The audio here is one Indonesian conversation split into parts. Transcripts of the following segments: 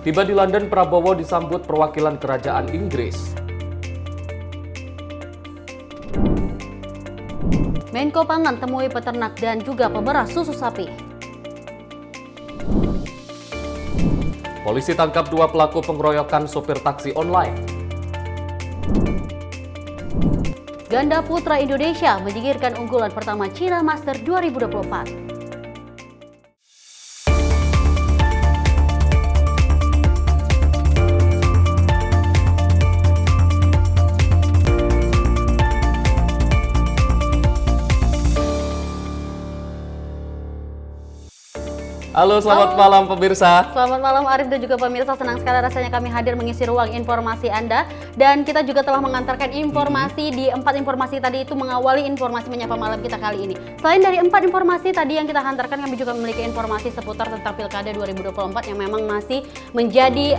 Tiba di London, Prabowo disambut perwakilan kerajaan Inggris. Menko Pangan temui peternak dan juga pemerah susu sapi. Polisi tangkap 2 pelaku pengeroyokan sopir taksi online. Ganda putra Indonesia menyingkirkan unggulan pertama China Master 2024. Halo, selamat malam pemirsa. Selamat malam Arif dan juga pemirsa, senang sekali rasanya kami hadir mengisi ruang informasi Anda. Dan kita juga telah mengantarkan informasi di 4 informasi tadi itu mengawali informasi menyapa malam kita kali ini. Selain dari 4 informasi tadi yang kita hantarkan, kami juga memiliki informasi seputar tentang Pilkada 2024 yang memang masih menjadi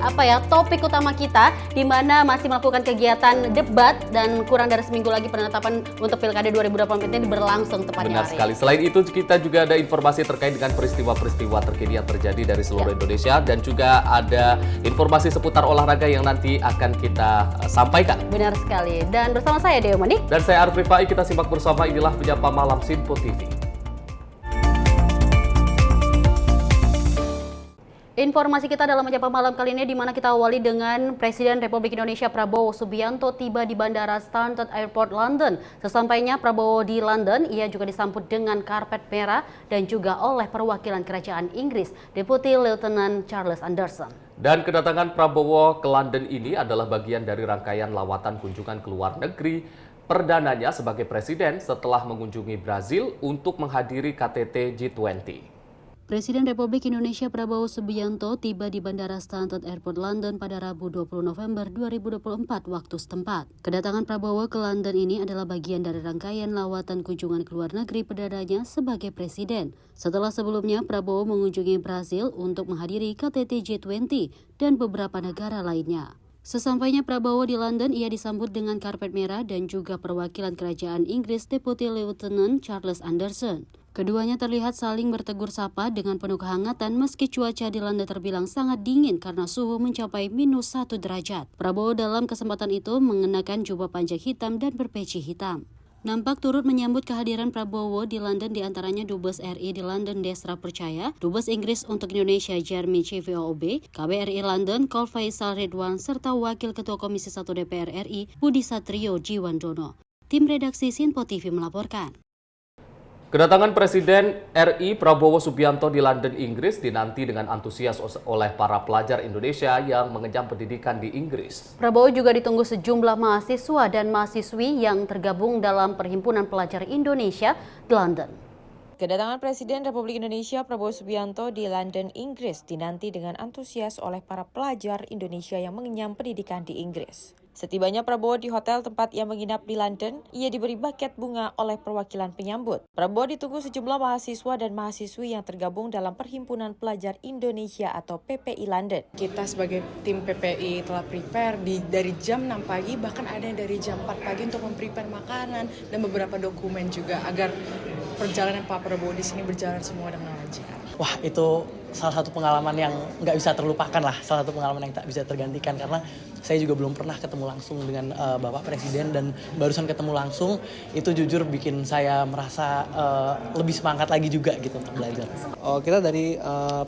topik utama kita, di mana masih melakukan kegiatan debat dan kurang dari seminggu lagi penetapan untuk Pilkada 2024 ini berlangsung tepatnya. Benar sekali. Selain itu kita juga ada informasi terkait dengan peristiwa-peristiwa terkini yang terjadi dari seluruh Indonesia, dan juga ada informasi seputar olahraga yang nanti akan kita sampaikan. Benar sekali. Dan bersama saya Dewa Manik Dan saya Arif Rifai, kita simak bersama, inilah Menyapa Malam Sinpo TV. Informasi kita dalam Menyapa Malam kali ini, di mana kita awali dengan Presiden Republik Indonesia Prabowo Subianto tiba di Bandara Stansted Airport London. Sesampainya Prabowo di London, ia juga disambut dengan karpet merah dan juga oleh perwakilan kerajaan Inggris, Deputi Lieutenant Charles Anderson. Dan kedatangan Prabowo ke London ini adalah bagian dari rangkaian lawatan kunjungan ke luar negeri perdananya sebagai presiden setelah mengunjungi Brazil untuk menghadiri KTT G20. Presiden Republik Indonesia Prabowo Subianto tiba di Bandara Stansted Airport London pada Rabu 20 November 2024 waktu setempat. Kedatangan Prabowo ke London ini adalah bagian dari rangkaian lawatan kunjungan ke luar negeri perdananya sebagai presiden. Setelah sebelumnya Prabowo mengunjungi Brazil untuk menghadiri KTT G20 dan beberapa negara lainnya. Sesampainya Prabowo di London, ia disambut dengan karpet merah dan juga perwakilan kerajaan Inggris, Deputi Lieutenant Charles Anderson. Keduanya terlihat saling bertegur sapa dengan penuh kehangatan meski cuaca di London terbilang sangat dingin karena suhu mencapai -1 derajat. Prabowo dalam kesempatan itu mengenakan jubah panjang hitam dan berpeci hitam. Nampak turut menyambut kehadiran Prabowo di London diantaranya Dubes RI di London Desra Percaya, Dubes Inggris untuk Indonesia Jeremy CVOB, KBRI London Kol Faisal Ridwan, serta Wakil Ketua Komisi 1 DPR RI Budi Satrio Jiwandono. Tim redaksi Sinpo TV melaporkan. Kedatangan Presiden RI Prabowo Subianto di London, Inggris dinanti dengan antusias oleh para pelajar Indonesia yang mengenyam pendidikan di Inggris. Prabowo juga ditunggu sejumlah mahasiswa dan mahasiswi yang tergabung dalam Perhimpunan Pelajar Indonesia di London. Kedatangan Presiden Republik Indonesia Prabowo Subianto di London, Inggris dinanti dengan antusias oleh para pelajar Indonesia yang mengenyam pendidikan di Inggris. Setibanya Prabowo di hotel tempat ia menginap di London, ia diberi buket bunga oleh perwakilan penyambut. Prabowo ditunggu sejumlah mahasiswa dan mahasiswi yang tergabung dalam Perhimpunan Pelajar Indonesia atau PPI London. Kita sebagai tim PPI telah prepare dari jam 6 pagi, bahkan ada yang dari jam 4 pagi untuk memprepare makanan dan beberapa dokumen juga agar perjalanan Pak Prabowo di sini berjalan semua dengan lancar. Wah, itu salah satu pengalaman yang nggak bisa terlupakan lah, salah satu pengalaman yang tak bisa tergantikan karena saya juga belum pernah ketemu langsung dengan Bapak Presiden, dan barusan ketemu langsung itu jujur bikin saya merasa lebih semangat lagi juga gitu untuk belajar. Kita dari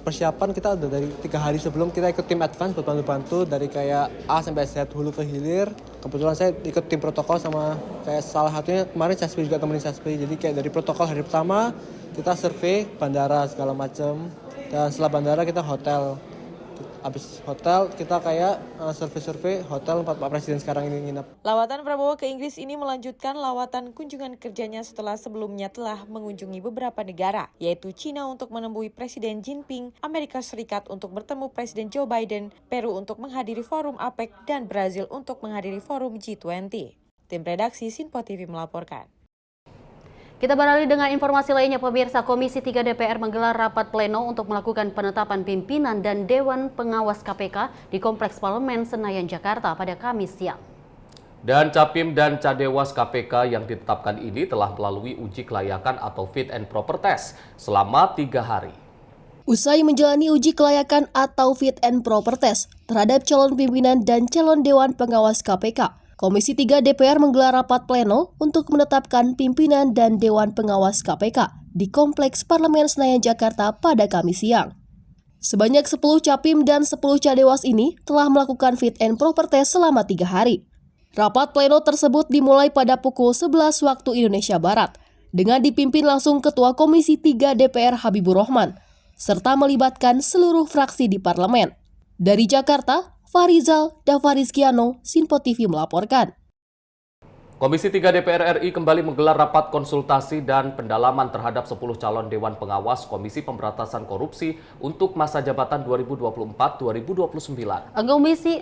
persiapan kita udah dari 3 hari sebelum kita ikut tim advance buat bantu-bantu dari kayak A sampai Z hulu ke hilir. Kebetulan saya ikut tim protokol sama kayak salah satunya kemarin Saspi juga temenin Saspi. Jadi kayak dari protokol hari pertama kita survei bandara segala macam, dan setelah bandara kita hotel. Habis hotel kita kayak survei hotel tempat Pak Presiden sekarang ini nginep. Lawatan Prabowo ke Inggris ini melanjutkan lawatan kunjungan kerjanya setelah sebelumnya telah mengunjungi beberapa negara, yaitu China untuk menemui Presiden Jinping, Amerika Serikat untuk bertemu Presiden Joe Biden, Peru untuk menghadiri forum APEC, dan Brazil untuk menghadiri forum G20. Tim redaksi Sinpo TV melaporkan. Kita beralih dengan informasi lainnya, pemirsa. Komisi 3 DPR menggelar rapat pleno untuk melakukan penetapan pimpinan dan Dewan Pengawas KPK di Kompleks Parlemen Senayan, Jakarta pada Kamis siang. Dan Capim dan Cadewas KPK yang ditetapkan ini telah melalui uji kelayakan atau fit and proper test selama 3 hari. Usai menjalani uji kelayakan atau fit and proper test terhadap calon pimpinan dan calon Dewan Pengawas KPK, Komisi 3 DPR menggelar rapat pleno untuk menetapkan pimpinan dan Dewan Pengawas KPK di Kompleks Parlemen Senayan Jakarta pada Kamis siang. Sebanyak 10 capim dan 10 cadewas ini telah melakukan fit and proper test selama 3 hari. Rapat pleno tersebut dimulai pada pukul 11 waktu Indonesia Barat dengan dipimpin langsung Ketua Komisi 3 DPR Habibur Rahman, serta melibatkan seluruh fraksi di parlemen. Dari Jakarta, Farizal Davarizkiano, Sinpo TV melaporkan. Komisi 3 DPR RI kembali menggelar rapat konsultasi dan pendalaman terhadap 10 calon Dewan Pengawas Komisi Pemberantasan Korupsi untuk masa jabatan 2024-2029.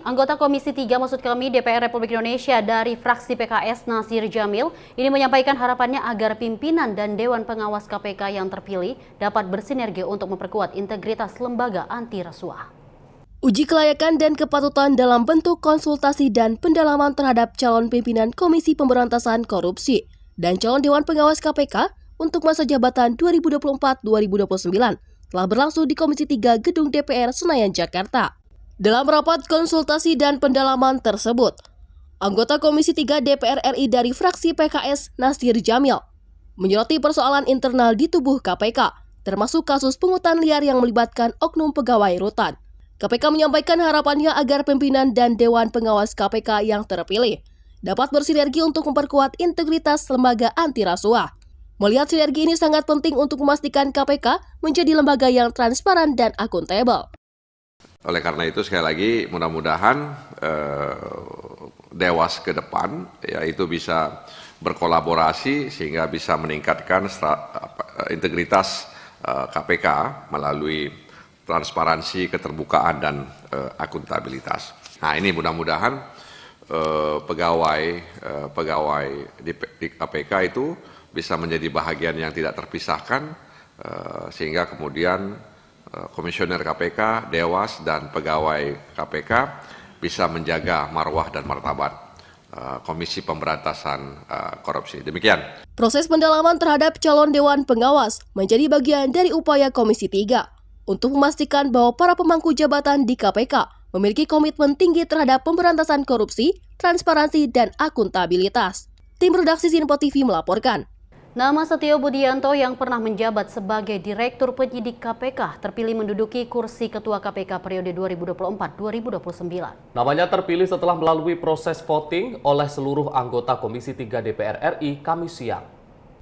Anggota Komisi 3 maksud kami DPR Republik Indonesia dari fraksi PKS Nasir Jamil ini menyampaikan harapannya agar pimpinan dan Dewan Pengawas KPK yang terpilih dapat bersinergi untuk memperkuat integritas lembaga anti rasuah. Uji kelayakan dan kepatutan dalam bentuk konsultasi dan pendalaman terhadap calon pimpinan Komisi Pemberantasan Korupsi dan calon Dewan Pengawas KPK untuk masa jabatan 2024-2029 telah berlangsung di Komisi 3 Gedung DPR Senayan, Jakarta. Dalam rapat konsultasi dan pendalaman tersebut, anggota Komisi 3 DPR RI dari fraksi PKS Nasir Jamil menyoroti persoalan internal di tubuh KPK, termasuk kasus pungutan liar yang melibatkan oknum pegawai rutan. KPK menyampaikan harapannya agar pimpinan dan Dewan Pengawas KPK yang terpilih dapat bersinergi untuk memperkuat integritas lembaga anti rasuah. Melihat sinergi ini sangat penting untuk memastikan KPK menjadi lembaga yang transparan dan akuntabel. Oleh karena itu sekali lagi mudah-mudahan Dewas ke depan ya itu bisa berkolaborasi sehingga bisa meningkatkan integritas KPK melalui transparansi, keterbukaan, dan akuntabilitas. Nah ini mudah-mudahan pegawai di KPK itu bisa menjadi bahagian yang tidak terpisahkan sehingga kemudian komisioner KPK, Dewas, dan pegawai KPK bisa menjaga marwah dan martabat Komisi Pemberantasan Korupsi. Demikian. Proses pendalaman terhadap calon Dewan Pengawas menjadi bagian dari upaya Komisi 3 untuk memastikan bahwa para pemangku jabatan di KPK memiliki komitmen tinggi terhadap pemberantasan korupsi, transparansi, dan akuntabilitas. Tim redaksi Sinpo TV melaporkan. Nama Setio Budianto yang pernah menjabat sebagai Direktur Penyidik KPK terpilih menduduki kursi Ketua KPK periode 2024-2029. Namanya terpilih setelah melalui proses voting oleh seluruh anggota Komisi 3 DPR RI Kamis siang.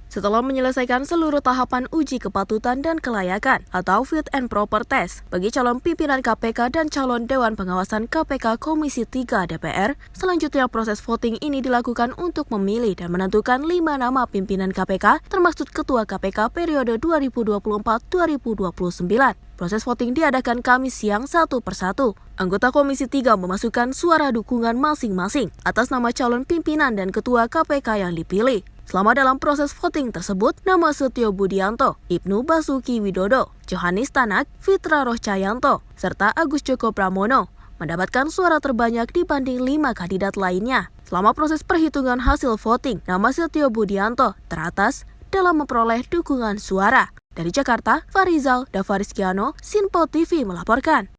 Setelah menyelesaikan seluruh tahapan uji kepatutan dan kelayakan atau fit and proper test bagi calon pimpinan KPK dan calon Dewan Pengawasan KPK Komisi 3 DPR, selanjutnya proses voting ini dilakukan untuk memilih dan menentukan 5 nama pimpinan KPK termasuk Ketua KPK periode 2024-2029. Proses voting diadakan Kamis siang satu persatu. Anggota Komisi 3 memasukkan suara dukungan masing-masing atas nama calon pimpinan dan Ketua KPK yang dipilih. Selama dalam proses voting tersebut, nama Setio Budianto, Ibnu Basuki Widodo, Johanis Tanak, Fitra Rohcayanto, serta Agus Joko Pramono mendapatkan suara terbanyak dibanding 5 kandidat lainnya. Selama proses perhitungan hasil voting, nama Setio Budianto teratas dalam memperoleh dukungan suara. Dari Jakarta, Farizal Davarizkiano, Sinpo TV melaporkan.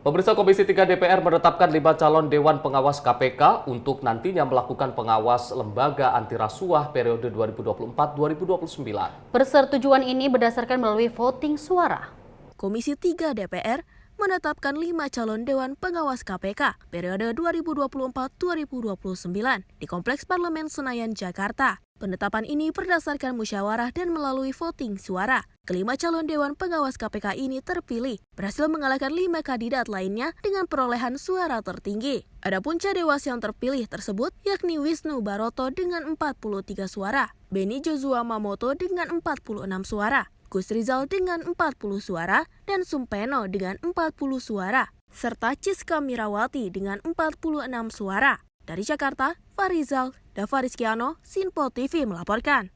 Pemirsa, Komisi 3 DPR menetapkan 5 calon Dewan Pengawas KPK untuk nantinya melakukan pengawas lembaga anti rasuah periode 2024-2029. Persetujuan ini berdasarkan melalui voting suara. Komisi 3 DPR menetapkan 5 calon Dewan Pengawas KPK periode 2024-2029 di Kompleks Parlemen Senayan, Jakarta. Penetapan ini berdasarkan musyawarah dan melalui voting suara. Kelima calon Dewan Pengawas KPK ini terpilih, berhasil mengalahkan 5 kandidat lainnya dengan perolehan suara tertinggi. Adapun cadewas yang terpilih tersebut yakni Wisnu Baroto dengan 43 suara, Beni Joshua Mamoto dengan 46 suara, Gus Rizal dengan 40 suara, dan Sumpeno dengan 40 suara, serta Ciska Mirawati dengan 46 suara. Dari Jakarta, Farizal Davarizkiano, Sinpo TV melaporkan.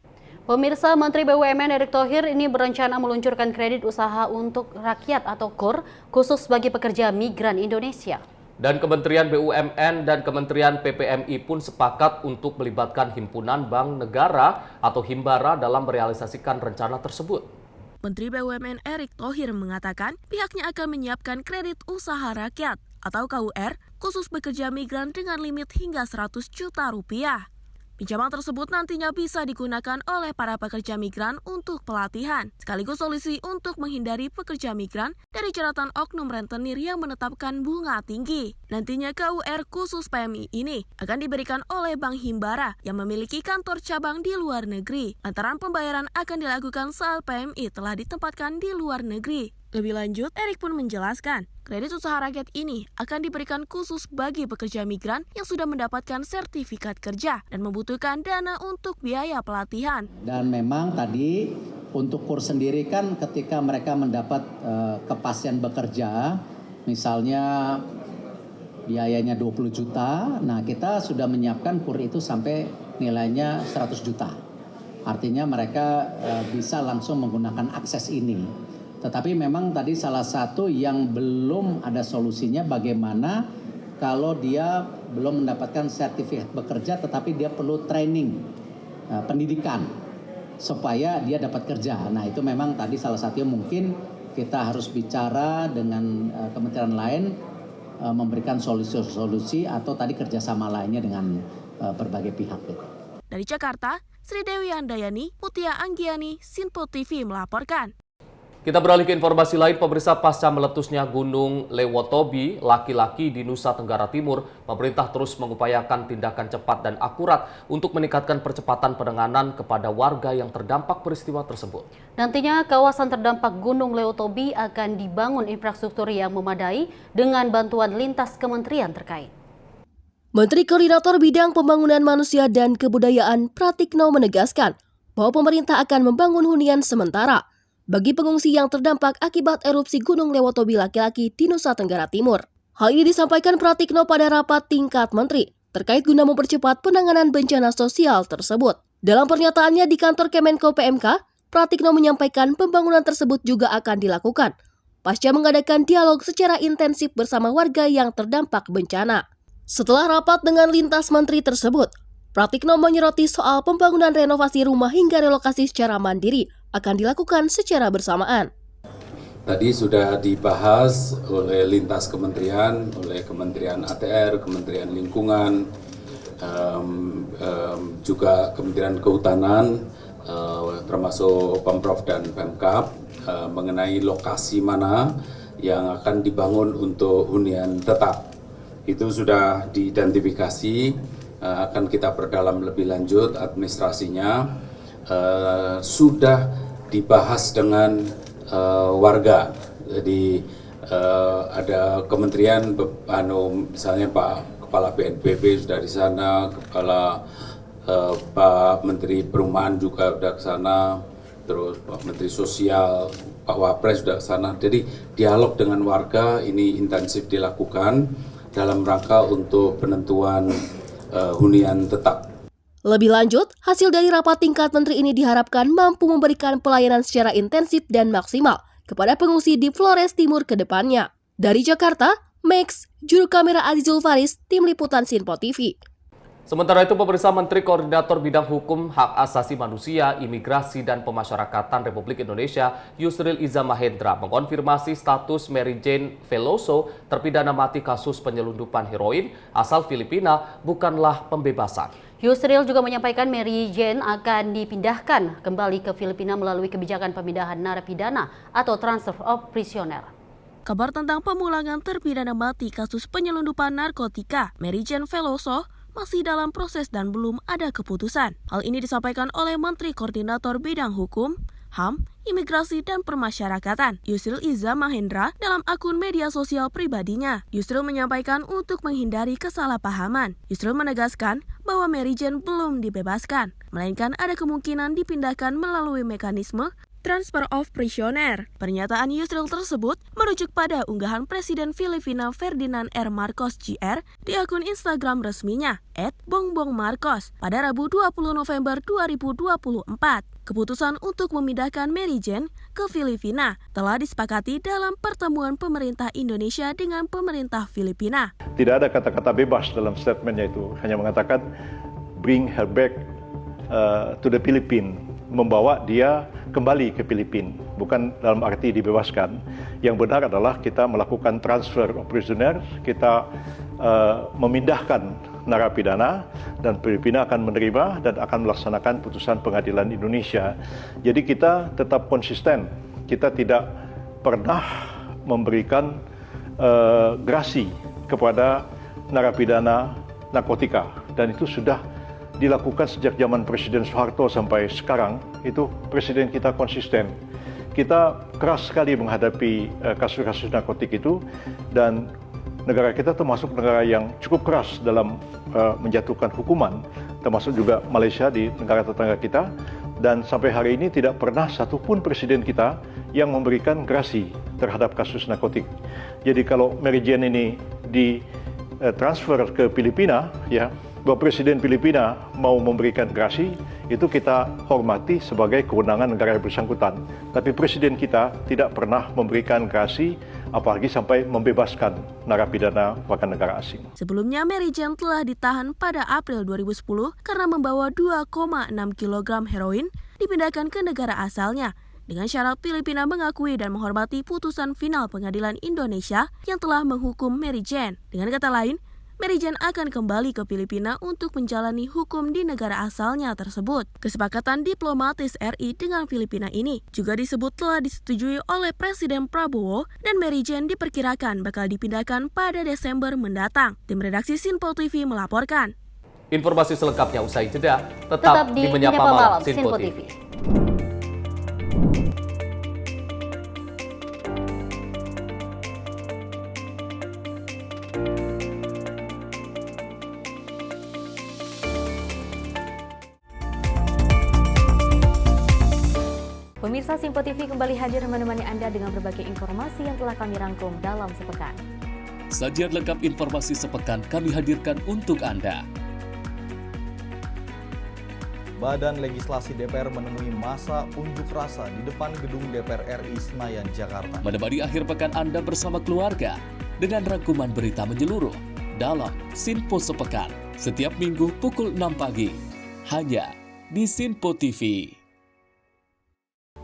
Pemirsa, Menteri BUMN Erick Thohir ini berencana meluncurkan kredit usaha untuk rakyat atau KUR khusus bagi pekerja migran Indonesia. Dan Kementerian BUMN dan Kementerian PPMI pun sepakat untuk melibatkan Himpunan Bank Negara atau Himbara dalam merealisasikan rencana tersebut. Menteri BUMN Erick Thohir mengatakan pihaknya akan menyiapkan kredit usaha rakyat atau KUR khusus pekerja migran dengan limit hingga 100 juta rupiah. Pinjaman tersebut nantinya bisa digunakan oleh para pekerja migran untuk pelatihan, sekaligus solusi untuk menghindari pekerja migran dari jeratan oknum rentenir yang menetapkan bunga tinggi. Nantinya KUR khusus PMI ini akan diberikan oleh Bank Himbara yang memiliki kantor cabang di luar negeri. Lantaran pembayaran akan dilakukan saat PMI telah ditempatkan di luar negeri. Lebih lanjut, Erick pun menjelaskan, kredit usaha rakyat ini akan diberikan khusus bagi pekerja migran yang sudah mendapatkan sertifikat kerja dan membutuhkan dana untuk biaya pelatihan. Dan memang tadi untuk KUR sendiri kan ketika mereka mendapat kepastian bekerja, misalnya biayanya 20 juta, nah kita sudah menyiapkan KUR itu sampai nilainya 100 juta. Artinya mereka bisa langsung menggunakan akses ini. Tetapi memang tadi salah satu yang belum ada solusinya bagaimana kalau dia belum mendapatkan sertifikat bekerja tetapi dia perlu training, pendidikan supaya dia dapat kerja. Nah itu memang tadi salah satunya mungkin kita harus bicara dengan kementerian lain memberikan solusi-solusi atau tadi kerjasama lainnya dengan berbagai pihak. Dari Jakarta, Sri Dewi Handayani, Mutia Anggiani, Sinpo TV melaporkan. Kita beralih ke informasi lain, pemirsa. Pasca meletusnya Gunung Lewotobi, laki-laki di Nusa Tenggara Timur, pemerintah terus mengupayakan tindakan cepat dan akurat untuk meningkatkan percepatan penanganan kepada warga yang terdampak peristiwa tersebut. Nantinya kawasan terdampak Gunung Lewotobi akan dibangun infrastruktur yang memadai dengan bantuan lintas kementerian terkait. Menteri Koordinator Bidang Pembangunan Manusia dan Kebudayaan Pratikno menegaskan bahwa pemerintah akan membangun hunian sementara bagi pengungsi yang terdampak akibat erupsi Gunung Lewotobi laki-laki di Nusa Tenggara Timur. Hal ini disampaikan Pratikno pada rapat tingkat menteri terkait guna mempercepat penanganan bencana sosial tersebut. Dalam pernyataannya di kantor Kemenko PMK, Pratikno menyampaikan pembangunan tersebut juga akan dilakukan pasca mengadakan dialog secara intensif bersama warga yang terdampak bencana. Setelah rapat dengan lintas menteri tersebut, Pratikno menyoroti soal pembangunan renovasi rumah hingga relokasi secara mandiri akan dilakukan secara bersamaan. Tadi sudah dibahas oleh lintas kementerian, oleh Kementerian ATR, Kementerian Lingkungan, juga Kementerian Kehutanan, termasuk Pemprov dan Pemkab, mengenai lokasi mana yang akan dibangun untuk hunian tetap. Itu sudah diidentifikasi, akan kita perdalam lebih lanjut administrasinya, sudah dibahas dengan warga. Jadi ada kementerian, misalnya Pak Kepala BNPB sudah di sana, Pak Menteri Perumahan juga sudah ke sana, terus Pak Menteri Sosial, Pak Wapres sudah ke sana. Jadi dialog dengan warga ini intensif dilakukan dalam rangka untuk penentuan hunian tetap. Lebih lanjut, hasil dari rapat tingkat menteri ini diharapkan mampu memberikan pelayanan secara intensif dan maksimal kepada pengungsi di Flores Timur ke depannya. Dari Jakarta, Max, juru kamera Azizul Faris, Tim Liputan Sinpo TV. Sementara itu, pemirsa, Menteri Koordinator Bidang Hukum, Hak Asasi Manusia, Imigrasi, dan Pemasyarakatan Republik Indonesia, Yusril Iza Mahendra, mengonfirmasi status Mary Jane Veloso, terpidana mati kasus penyelundupan heroin asal Filipina, bukanlah pembebasan. Yusril juga menyampaikan Mary Jane akan dipindahkan kembali ke Filipina melalui kebijakan pemindahan narapidana atau transfer of prisoner. Kabar tentang pemulangan terpidana mati kasus penyelundupan narkotika Mary Jane Veloso masih dalam proses dan belum ada keputusan. Hal ini disampaikan oleh Menteri Koordinator Bidang Hukum, HAM, Imigrasi, dan Pemasyarakatan, Yusril Iza Mahendra, dalam akun media sosial pribadinya. Yusril menyampaikan untuk menghindari kesalahpahaman. Yusril menegaskan bahwa Mary Jane belum dibebaskan, melainkan ada kemungkinan dipindahkan melalui mekanisme transfer of prisoner. Pernyataan Yusril tersebut merujuk pada unggahan Presiden Filipina Ferdinand R. Marcos Jr. di akun Instagram resminya @bongbongmarcos pada Rabu 20 November 2024. Keputusan untuk memindahkan Mary Jane ke Filipina telah disepakati dalam pertemuan pemerintah Indonesia dengan pemerintah Filipina. Tidak ada kata-kata bebas dalam statementnya itu, hanya mengatakan bring her back to the Philippines, membawa dia kembali ke Filipina, bukan dalam arti dibebaskan. Yang benar adalah kita melakukan transfer of prisoner, kita memindahkan narapidana, dan Filipina akan menerima dan akan melaksanakan putusan pengadilan Indonesia. Jadi kita tetap konsisten, kita tidak pernah memberikan grasi kepada narapidana narkotika, dan itu sudah dilakukan sejak zaman Presiden Soeharto sampai sekarang. Itu Presiden kita konsisten. Kita keras sekali menghadapi kasus-kasus narkotik itu, dan negara kita termasuk negara yang cukup keras dalam menjatuhkan hukuman, termasuk juga Malaysia di negara tetangga kita, dan sampai hari ini tidak pernah satupun presiden kita yang memberikan grasi terhadap kasus narkotik. Jadi kalau Mary Jane ini ditransfer ke Filipina, ya, bahwa Presiden Filipina mau memberikan grasi, itu kita hormati sebagai kewenangan negara yang bersangkutan. Tapi Presiden kita tidak pernah memberikan grasi, apalagi sampai membebaskan narapidana warga negara asing. Sebelumnya, Mary Jane telah ditahan pada April 2010 karena membawa 2,6 kg heroin dipindahkan ke negara asalnya, dengan syarat Filipina mengakui dan menghormati putusan final pengadilan Indonesia yang telah menghukum Mary Jane. Dengan kata lain, Mary Jane akan kembali ke Filipina untuk menjalani hukum di negara asalnya tersebut. Kesepakatan diplomatis RI dengan Filipina ini juga disebut telah disetujui oleh Presiden Prabowo, dan Mary Jane diperkirakan bakal dipindahkan pada Desember mendatang. Tim redaksi Sinpo TV melaporkan. Informasi selengkapnya usai jeda, tetap di Menyapa Malam Sinpo TV. Pemirsa Sinpo TV kembali hadir menemani Anda dengan berbagai informasi yang telah kami rangkum dalam sepekan. Sajian lengkap informasi sepekan kami hadirkan untuk Anda. Badan Legislasi DPR menemui masa unjuk rasa di depan gedung DPR RI Senayan, Jakarta. Menemani akhir pekan Anda bersama keluarga dengan rangkuman berita menyeluruh dalam Sinpo Sepekan setiap minggu pukul 6 pagi hanya di Sinpo TV.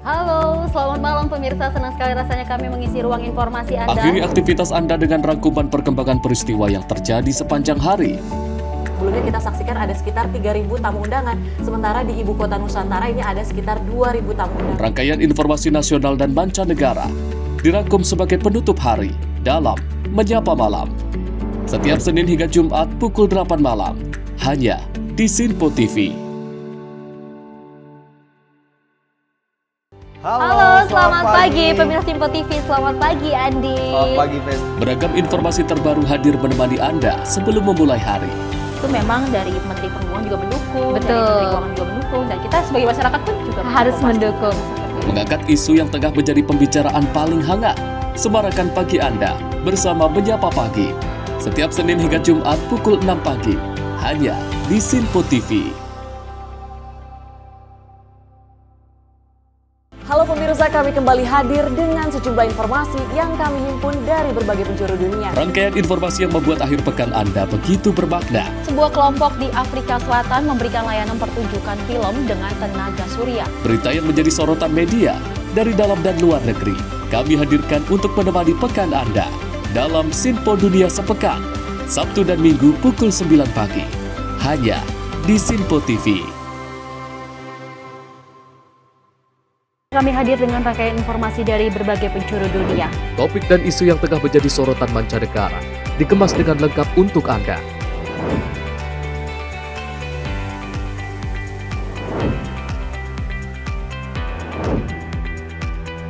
Halo, selamat malam pemirsa. Senang sekali rasanya kami mengisi ruang informasi Anda. Akhiri aktivitas Anda dengan rangkuman perkembangan peristiwa yang terjadi sepanjang hari. Sebelumnya kita saksikan ada sekitar 3.000 tamu undangan, sementara di Ibu Kota Nusantara ini ada sekitar 2.000 tamu undangan. Rangkaian informasi nasional dan mancanegara dirangkum sebagai penutup hari dalam Menyapa Malam. Setiap Senin hingga Jumat pukul 8 malam, hanya di Sinpo TV. Halo, selamat pagi pemirsa Sinpo TV. Selamat pagi Andi. Selamat pagi, Ves. Beragam informasi terbaru hadir menemani Anda sebelum memulai hari. Itu memang dari Menteri Perhubungan juga mendukung, betul, dari Menteri Keuangan juga mendukung, dan kita sebagai masyarakat pun juga harus mendukung. Mengangkat isu yang tengah menjadi pembicaraan paling hangat, semarakan pagi Anda bersama Menyapa Pagi. Setiap Senin hingga Jumat pukul 6 pagi, hanya di Sinpo TV. Halo pemirsa, kami kembali hadir dengan sejumlah informasi yang kami himpun dari berbagai penjuru dunia. Rangkaian informasi yang membuat akhir pekan Anda begitu bermakna. Sebuah kelompok di Afrika Selatan memberikan layanan pertunjukan film dengan tenaga surya. Berita yang menjadi sorotan media dari dalam dan luar negeri, kami hadirkan untuk menemani pekan Anda dalam Sinpo Dunia Sepekan, Sabtu dan Minggu pukul 9 pagi, hanya di Sinpo TV. Kami hadir dengan rangkaian informasi dari berbagai penjuru dunia. Topik dan isu yang tengah menjadi sorotan mancanegara dikemas dengan lengkap untuk Anda.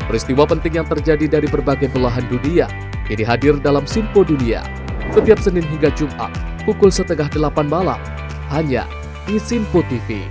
Peristiwa penting yang terjadi dari berbagai belahan dunia ini hadir dalam Sinpo Dunia setiap Senin hingga Jumat pukul 7:30 malam hanya di Sinpo TV.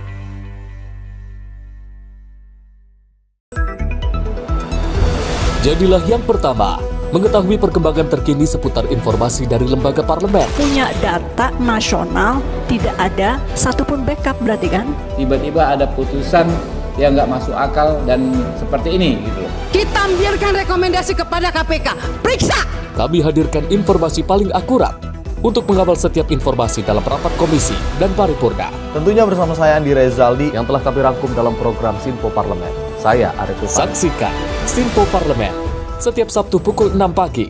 Jadilah yang pertama mengetahui perkembangan terkini seputar informasi dari lembaga parlemen. Punya data nasional, tidak ada satupun backup berarti kan? Tiba-tiba ada putusan yang nggak masuk akal dan seperti ini gitu. Kita biarkan rekomendasi kepada KPK, periksa! Kami hadirkan informasi paling akurat untuk mengawal setiap informasi dalam rapat komisi dan paripurna. Tentunya bersama saya Andi Rezaldi yang telah kami rangkum dalam program Sinpo Parlemen. Saya Arif Rifani. Saksikan Sinpo Parlemen setiap Sabtu pukul 6 pagi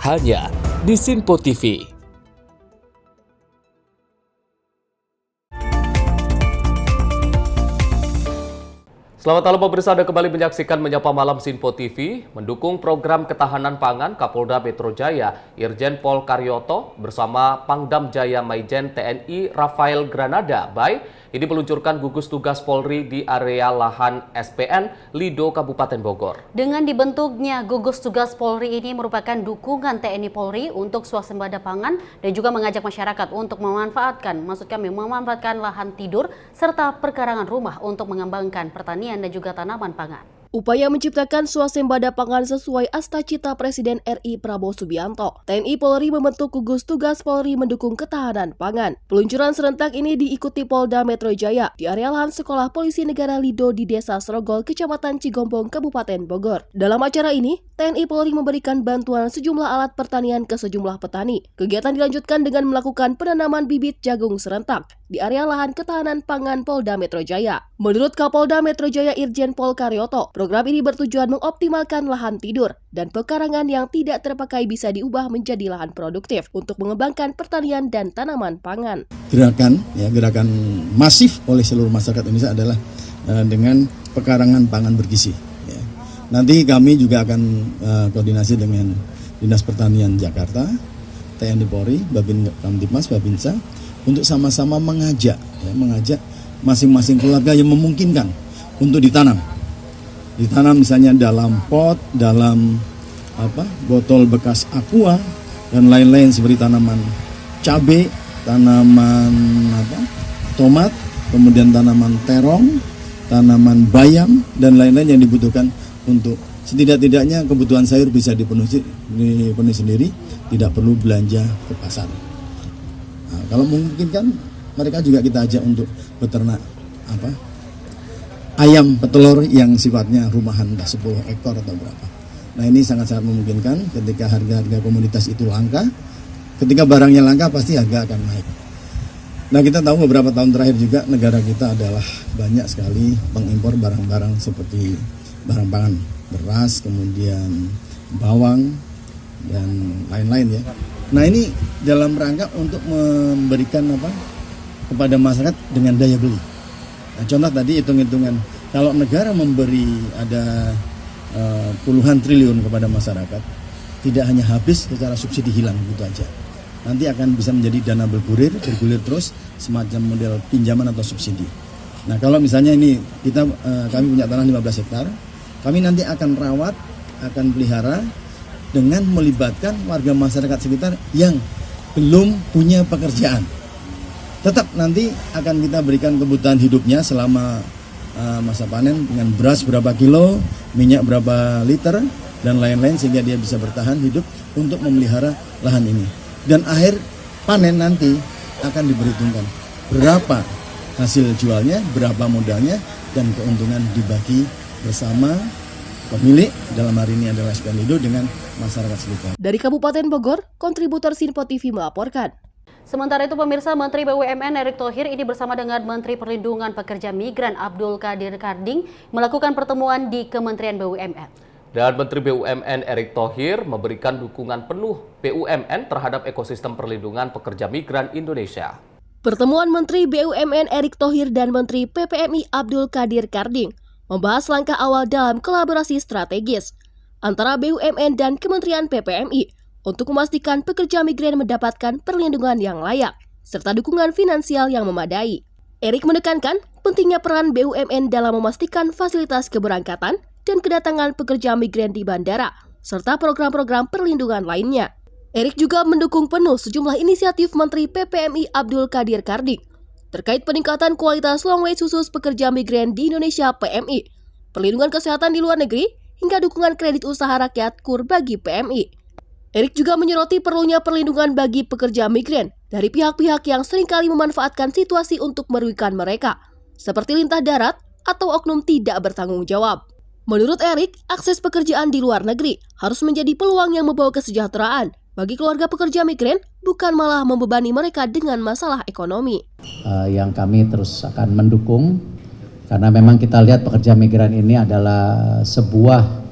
hanya di Sinpo TV. Selamat malam pemirsa, Anda kembali menyaksikan Menyapa Malam Sinpo TV. Mendukung program ketahanan pangan, Kapolda Metro Jaya, Irjen Pol Karyoto bersama Pangdam Jaya Maijen TNI Rafael Granada Bay ini meluncurkan gugus tugas Polri di area lahan SPN Lido Kabupaten Bogor. Dengan dibentuknya gugus tugas Polri ini merupakan dukungan TNI Polri untuk swasembada pangan dan juga mengajak masyarakat untuk memanfaatkan lahan tidur serta perkarangan rumah untuk mengembangkan pertanian dan juga tanaman pangan. Upaya menciptakan swasembada pangan sesuai Astacita Presiden RI Prabowo Subianto. TNI Polri membentuk gugus tugas Polri mendukung ketahanan pangan. Peluncuran serentak ini diikuti Polda Metro Jaya di area lahan Sekolah Polisi Negara Lido di Desa Srogol, Kecamatan Cigombong, Kabupaten Bogor. Dalam acara ini, TNI Polri memberikan bantuan sejumlah alat pertanian ke sejumlah petani. Kegiatan dilanjutkan dengan melakukan penanaman bibit jagung serentak di area lahan ketahanan pangan Polda Metro Jaya. Menurut Kapolda Metro Jaya Irjen Pol Karyoto, program ini bertujuan mengoptimalkan lahan tidur dan pekarangan yang tidak terpakai bisa diubah menjadi lahan produktif untuk mengembangkan pertanian dan tanaman pangan. Gerakan masif oleh seluruh masyarakat Indonesia adalah dengan pekarangan pangan bergizi. Ya. Nanti kami juga akan koordinasi dengan Dinas Pertanian Jakarta, TNI Polri, Babin Kamtipmas, Babinsa untuk sama-sama mengajak masing-masing keluarga yang memungkinkan untuk ditanam misalnya dalam pot, dalam botol bekas aqua dan lain-lain seperti tanaman cabai, tanaman tomat, kemudian tanaman terong, tanaman bayam dan lain-lain yang dibutuhkan untuk setidak-tidaknya kebutuhan sayur bisa dipenuhi sendiri, tidak perlu belanja ke pasar. Nah, kalau memungkinkan mereka juga kita ajak untuk beternak ayam petelur yang sifatnya rumahan, entah 10 ekor atau berapa. Nah ini sangat-sangat memungkinkan ketika harga-harga komoditas itu langka. Ketika barangnya langka pasti harga akan naik. Nah kita tahu beberapa tahun terakhir juga negara kita adalah banyak sekali pengimpor barang-barang seperti barang pangan, beras, kemudian bawang dan lain-lain ya. Nah ini dalam rangka untuk memberikan kepada masyarakat dengan daya beli. Nah, contoh tadi hitung-hitungan, kalau negara memberi ada puluhan triliun kepada masyarakat, tidak hanya habis secara subsidi hilang gitu aja. Nanti akan bisa menjadi dana bergulir terus semacam model pinjaman atau subsidi. Nah kalau misalnya ini kami punya tanah 15 hektar, kami nanti akan rawat, akan pelihara dengan melibatkan warga masyarakat sekitar yang belum punya pekerjaan. Tetap nanti akan kita berikan kebutuhan hidupnya selama masa panen dengan beras berapa kilo, minyak berapa liter, dan lain-lain sehingga dia bisa bertahan hidup untuk memelihara lahan ini. Dan akhir panen nanti akan diperhitungkan berapa hasil jualnya, berapa modalnya, dan keuntungan dibagi bersama pemilik, dalam hari ini adalah SPN Lido dengan masyarakat sekitar. Dari Kabupaten Bogor, kontributor Sinpo TV melaporkan. Sementara itu pemirsa, Menteri BUMN Erick Thohir ini bersama dengan Menteri Perlindungan Pekerja Migran Abdul Qadir Karding melakukan pertemuan di Kementerian BUMN. Dan Menteri BUMN Erick Thohir memberikan dukungan penuh BUMN terhadap ekosistem perlindungan pekerja migran Indonesia. Pertemuan Menteri BUMN Erick Thohir dan Menteri PPMI Abdul Qadir Karding membahas langkah awal dalam kolaborasi strategis antara BUMN dan Kementerian PPMI untuk memastikan pekerja migran mendapatkan perlindungan yang layak, serta dukungan finansial yang memadai. Erick menekankan pentingnya peran BUMN dalam memastikan fasilitas keberangkatan dan kedatangan pekerja migran di bandara, serta program-program perlindungan lainnya. Erick juga mendukung penuh sejumlah inisiatif Menteri PPMI Abdul Qadir Karding terkait peningkatan kualitas long wage khusus pekerja migran di Indonesia PMI, perlindungan kesehatan di luar negeri, hingga dukungan kredit usaha rakyat KUR bagi PMI. Erick juga menyoroti perlunya perlindungan bagi pekerja migran dari pihak-pihak yang seringkali memanfaatkan situasi untuk merugikan mereka, seperti lintah darat atau oknum tidak bertanggung jawab. Menurut Erick, akses pekerjaan di luar negeri harus menjadi peluang yang membawa kesejahteraan bagi keluarga pekerja migran, bukan malah membebani mereka dengan masalah ekonomi. Yang kami terus akan mendukung Karena memang kita lihat pekerja migran ini adalah sebuah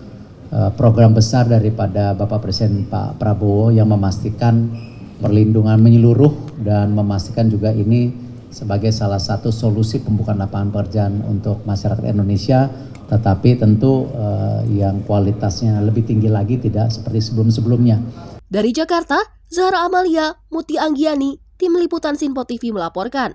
program besar daripada Bapak Presiden Pak Prabowo yang memastikan perlindungan menyeluruh dan memastikan juga ini sebagai salah satu solusi pembukaan lapangan pekerjaan untuk masyarakat Indonesia, tetapi tentu yang kualitasnya lebih tinggi lagi, tidak seperti sebelum-sebelumnya. Dari Jakarta, Zahra Amalia, Muti Anggiani, Tim Liputan Sinpo TV melaporkan.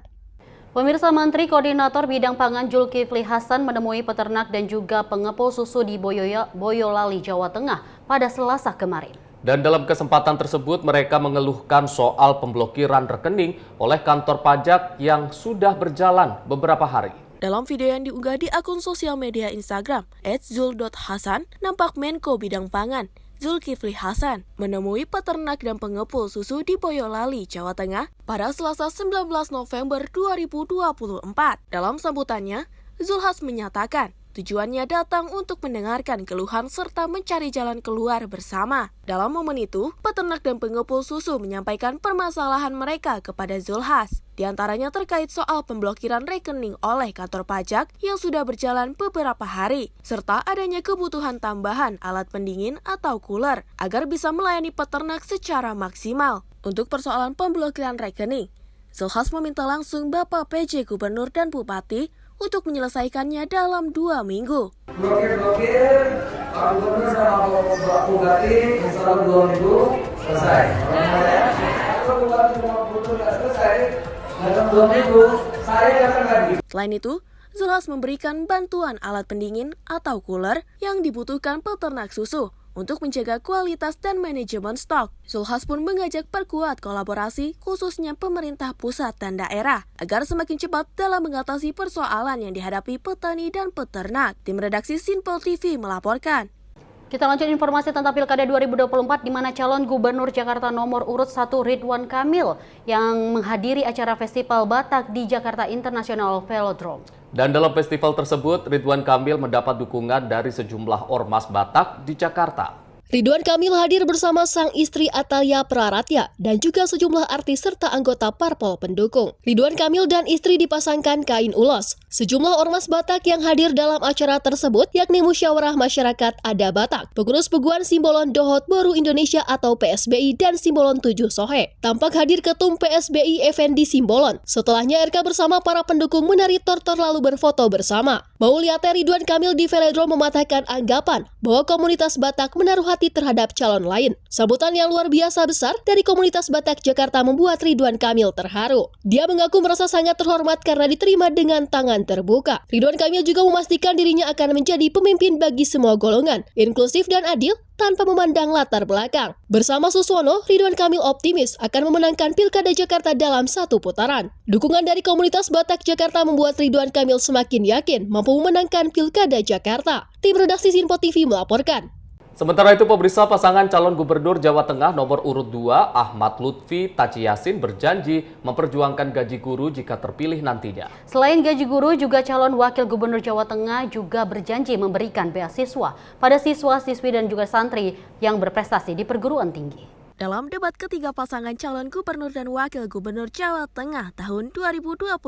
Pemirsa, Menteri Koordinator Bidang Pangan Zulkifli Hasan menemui peternak dan juga pengepul susu di Boyolali, Jawa Tengah pada Selasa kemarin. Dan dalam kesempatan tersebut mereka mengeluhkan soal pemblokiran rekening oleh kantor pajak yang sudah berjalan beberapa hari. Dalam video yang diunggah di akun sosial media Instagram @zul.hasan, nampak Menko Bidang Pangan Zulkifli Hasan menemui peternak dan pengepul susu di Boyolali, Jawa Tengah pada Selasa 19 November 2024. Dalam sambutannya, Zulhas menyatakan tujuannya datang untuk mendengarkan keluhan serta mencari jalan keluar bersama. Dalam momen itu, peternak dan pengepul susu menyampaikan permasalahan mereka kepada Zulhas. Di antaranya terkait soal pemblokiran rekening oleh kantor pajak yang sudah berjalan beberapa hari, serta adanya kebutuhan tambahan alat pendingin atau cooler agar bisa melayani peternak secara maksimal. Untuk persoalan pemblokiran rekening, Zulhas meminta langsung Bapak PJ Gubernur dan Bupati untuk menyelesaikannya dalam 2 minggu. Blokir, Pak Gubernur sama Pak Bupati dalam 2 minggu selesai. Kalau Bupati sama Gubernur nggak selesai, dalam 2 minggu saya datang lagi. Selain itu, Zulhas memberikan bantuan alat pendingin atau cooler yang dibutuhkan peternak susu untuk menjaga kualitas dan manajemen stok. Zulhas pun mengajak perkuat kolaborasi khususnya pemerintah pusat dan daerah agar semakin cepat dalam mengatasi persoalan yang dihadapi petani dan peternak. Tim redaksi Sinpo TV melaporkan. Kita lanjut informasi tentang Pilkada 2024 di mana calon gubernur Jakarta nomor urut 1 Ridwan Kamil yang menghadiri acara Festival Batak di Jakarta International Velodrome. Dan dalam festival tersebut, Ridwan Kamil mendapat dukungan dari sejumlah ormas Batak di Jakarta. Ridwan Kamil hadir bersama sang istri Atalia Praratya dan juga sejumlah artis serta anggota parpol pendukung. Ridwan Kamil dan istri dipasangkan kain ulos. Sejumlah ormas Batak yang hadir dalam acara tersebut yakni Musyawarah Masyarakat Ada Batak, Pengurus Peguan Simbolon Dohot Boru Indonesia atau PSBI dan Simbolon 7 Sohe. Tampak hadir Ketum PSBI Effendi Simbolon. Setelahnya RK bersama para pendukung menari tortor lalu berfoto bersama. Mauliate Ridwan Kamil di Velodrome mematahkan anggapan bahwa komunitas Batak menaruh hati terhadap calon lain. Sambutan yang luar biasa besar dari komunitas Batak Jakarta membuat Ridwan Kamil terharu. Dia mengaku merasa sangat terhormat karena diterima dengan tangan terbuka. Ridwan Kamil juga memastikan dirinya akan menjadi pemimpin bagi semua golongan, inklusif dan adil tanpa memandang latar belakang. Bersama Suswono, Ridwan Kamil optimis akan memenangkan Pilkada Jakarta dalam 1 putaran. Dukungan dari komunitas Batak Jakarta membuat Ridwan Kamil semakin yakin mampu memenangkan Pilkada Jakarta. Tim redaksi Sinpo TV melaporkan. Sementara itu, pemirsa, pasangan calon gubernur Jawa Tengah nomor urut 2 Ahmad Lutfi Taci Yasin berjanji memperjuangkan gaji guru jika terpilih nantinya. Selain gaji guru, juga calon wakil gubernur Jawa Tengah juga berjanji memberikan beasiswa pada siswa-siswi dan juga santri yang berprestasi di perguruan tinggi. Dalam debat ketiga pasangan calon gubernur dan wakil gubernur Jawa Tengah tahun 2024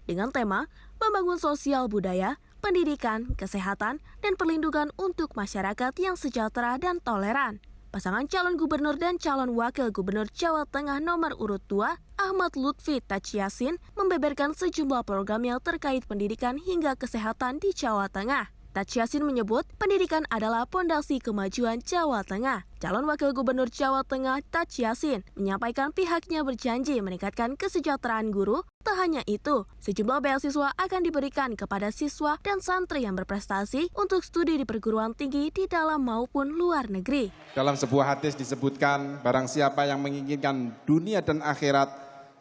dengan tema Membangun Sosial Budaya, Pendidikan, Kesehatan, dan Perlindungan untuk Masyarakat yang Sejahtera dan Toleran. Pasangan calon gubernur dan calon wakil gubernur Jawa Tengah nomor urut 2, Ahmad Lutfi Taci Yasin, membeberkan sejumlah program yang terkait pendidikan hingga kesehatan di Jawa Tengah. Taci Yasin menyebut pendidikan adalah pondasi kemajuan Jawa Tengah. Calon Wakil Gubernur Jawa Tengah Taci Yasin menyampaikan pihaknya berjanji meningkatkan kesejahteraan guru. Tak hanya itu, sejumlah beasiswa akan diberikan kepada siswa dan santri yang berprestasi untuk studi di perguruan tinggi di dalam maupun luar negeri. Dalam sebuah hadis disebutkan, barang siapa yang menginginkan dunia dan akhirat,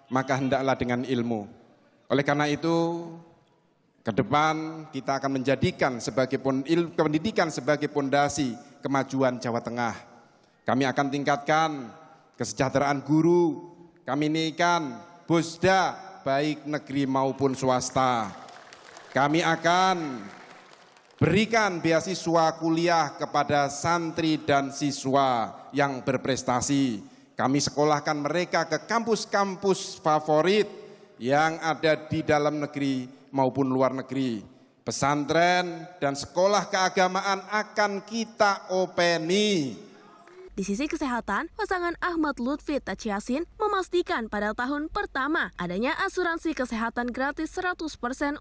maka hendaklah dengan ilmu. Oleh karena itu, ke depan kita akan menjadikan pendidikan sebagai pondasi kemajuan Jawa Tengah. Kami akan tingkatkan kesejahteraan guru, kami naikkan Bosda baik negeri maupun swasta. Kami akan berikan beasiswa kuliah kepada santri dan siswa yang berprestasi. Kami sekolahkan mereka ke kampus-kampus favorit yang ada di dalam negeri maupun luar negeri. pesantren dan sekolah keagamaan akan kita openi. Di sisi kesehatan, pasangan Ahmad Lutfi Tachiasin memastikan pada tahun pertama adanya asuransi kesehatan gratis 100%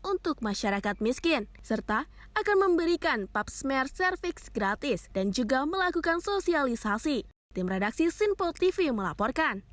untuk masyarakat miskin, serta akan memberikan pap smear cervix gratis dan juga melakukan sosialisasi. Tim redaksi Sinpo TV melaporkan.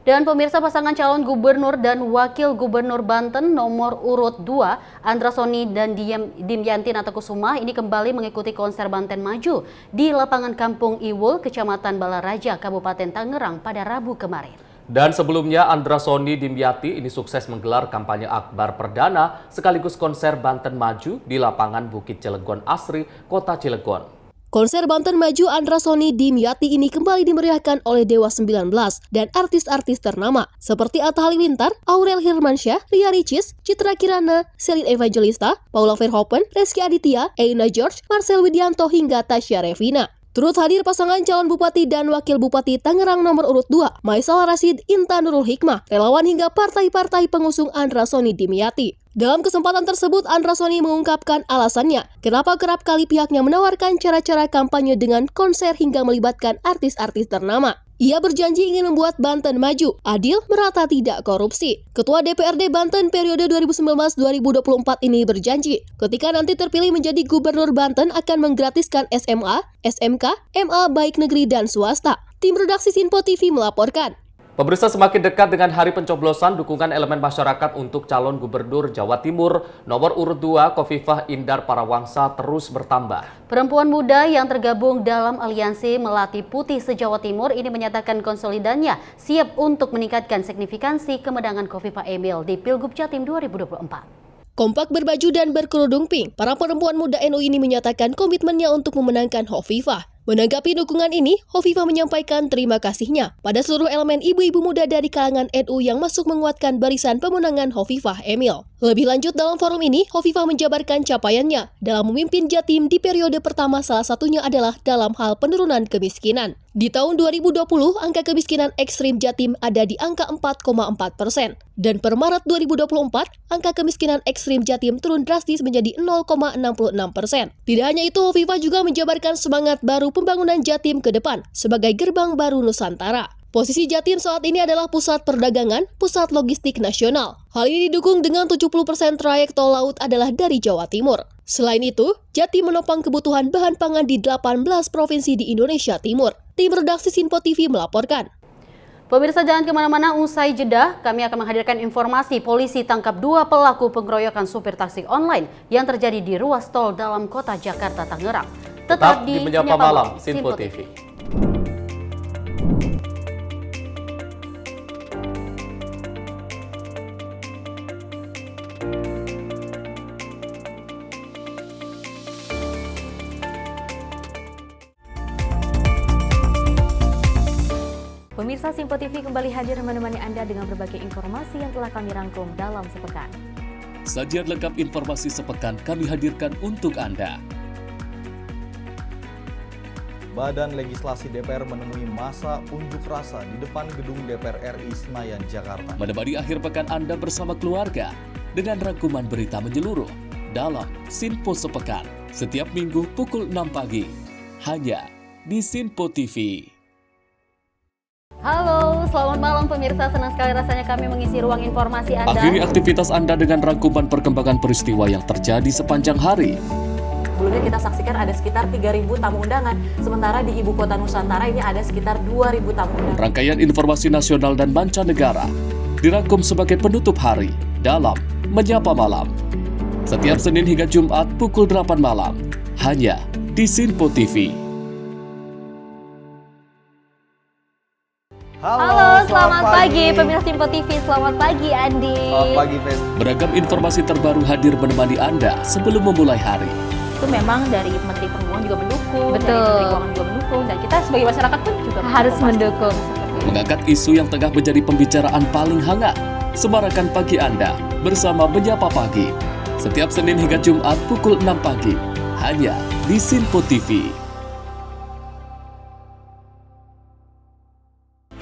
Dan pemirsa, pasangan calon gubernur dan wakil gubernur Banten nomor urut 2, Andra Soni dan Dimyanti Natakusumah ini kembali mengikuti konser Banten Maju di lapangan Kampung Iwul, Kecamatan Balaraja, Kabupaten Tangerang pada Rabu kemarin. Dan sebelumnya Andra Soni Dimyati ini sukses menggelar kampanye akbar perdana sekaligus konser Banten Maju di lapangan Bukit Cilegon Asri, Kota Cilegon. Konser Banten Maju Andra Soni Dimyati ini kembali dimeriahkan oleh Dewa 19 dan artis-artis ternama seperti Atta Halilintar, Aurel Hermansyah, Ria Ricis, Citra Kirana, Celine Evangelista, Paula Verhoeven, Reski Aditya, Eina George, Marcel Widianto hingga Tasya Revina. Turut hadir pasangan calon bupati dan wakil bupati Tangerang nomor urut 2, Maisal Rasid, Intan Nurul Hikmah, relawan hingga partai-partai pengusung Andra Soni Dimyati. Dalam kesempatan tersebut, Andra Soni mengungkapkan alasannya kenapa kerap kali pihaknya menawarkan cara-cara kampanye dengan konser hingga melibatkan artis-artis ternama. Ia berjanji ingin membuat Banten maju, adil, merata, tidak korupsi. Ketua DPRD Banten periode 2019-2024 ini berjanji ketika nanti terpilih menjadi gubernur Banten akan menggratiskan SMA, SMK, MA baik negeri dan swasta. Tim redaksi Sinpo TV melaporkan. Pemirsa, semakin dekat dengan hari pencoblosan, dukungan elemen masyarakat untuk calon gubernur Jawa Timur nomor urut 2 Khofifah Indar Parawangsa terus bertambah. Perempuan muda yang tergabung dalam aliansi Melati Putih se-Jawa Timur ini menyatakan konsolidannya siap untuk meningkatkan signifikansi kemenangan Khofifah Emil di Pilgub Jatim 2024. Kompak berbaju dan berkerudung pink, para perempuan muda NU ini menyatakan komitmennya untuk memenangkan Khofifah. Menanggapi dukungan ini, Khofifah menyampaikan terima kasihnya pada seluruh elemen ibu-ibu muda dari kalangan NU yang masuk menguatkan barisan pemenangan Khofifah Emil. Lebih lanjut dalam forum ini, Khofifah menjabarkan capaiannya dalam memimpin Jatim di periode pertama, salah satunya adalah dalam hal penurunan kemiskinan. Di tahun 2020, angka kemiskinan ekstrim Jatim ada di angka 4,4%. Dan per Maret 2024, angka kemiskinan ekstrim Jatim turun drastis menjadi 0,66%. Tidak hanya itu, Khofifah juga menjabarkan semangat baru pembangunan Jatim ke depan sebagai gerbang baru Nusantara. Posisi Jatim saat ini adalah pusat perdagangan, pusat logistik nasional. Hal ini didukung dengan 70% trayek tol laut adalah dari Jawa Timur. Selain itu, Jatim menopang kebutuhan bahan pangan di 18 provinsi di Indonesia Timur. Tim redaksi Sinpo TV melaporkan. Pemirsa, jangan kemana-mana, usai jeda kami akan menghadirkan informasi polisi tangkap 2 pelaku pengeroyokan supir taksi online yang terjadi di ruas tol dalam kota Jakarta Tangerang. Tetap di Menyapa Malam Sinpo TV. Pemirsa, Sinpo TV kembali hadir menemani Anda dengan berbagai informasi yang telah kami rangkum dalam sepekan. Sajian lengkap informasi sepekan kami hadirkan untuk Anda. Badan Legislasi DPR menemui masa unjuk rasa di depan gedung DPR RI Senayan, Jakarta. Menemani akhir pekan Anda bersama keluarga dengan rangkuman berita menyeluruh dalam Sinpo Sepekan setiap minggu pukul 6 pagi hanya di Sinpo TV. Halo, selamat malam pemirsa. Senang sekali rasanya kami mengisi ruang informasi Anda. Akhiri aktivitas Anda dengan rangkuman perkembangan peristiwa yang terjadi sepanjang hari. Sebelumnya kita saksikan ada sekitar 3.000 tamu undangan, sementara di Ibu Kota Nusantara ini ada sekitar 2.000 tamu undangan. Rangkaian informasi nasional dan mancanegara dirangkum sebagai penutup hari dalam Menyapa Malam. Setiap Senin hingga Jumat pukul 8 malam, hanya di Sinpo TV. Halo, selamat pagi pemirsa Sinpo TV. Selamat pagi Andi. Selamat pagi, Ves. Beragam informasi terbaru hadir menemani Anda sebelum memulai hari. Itu memang dari Menteri Perhubungan juga mendukung, Betul. dari Menteri Keuangan juga mendukung, dan kita sebagai masyarakat pun juga harus mendukung. Mengangkat isu yang tengah menjadi pembicaraan paling hangat. Semarakan pagi Anda bersama Menyapa Pagi. Setiap Senin hingga Jumat pukul 6 pagi, hanya di Sinpo TV.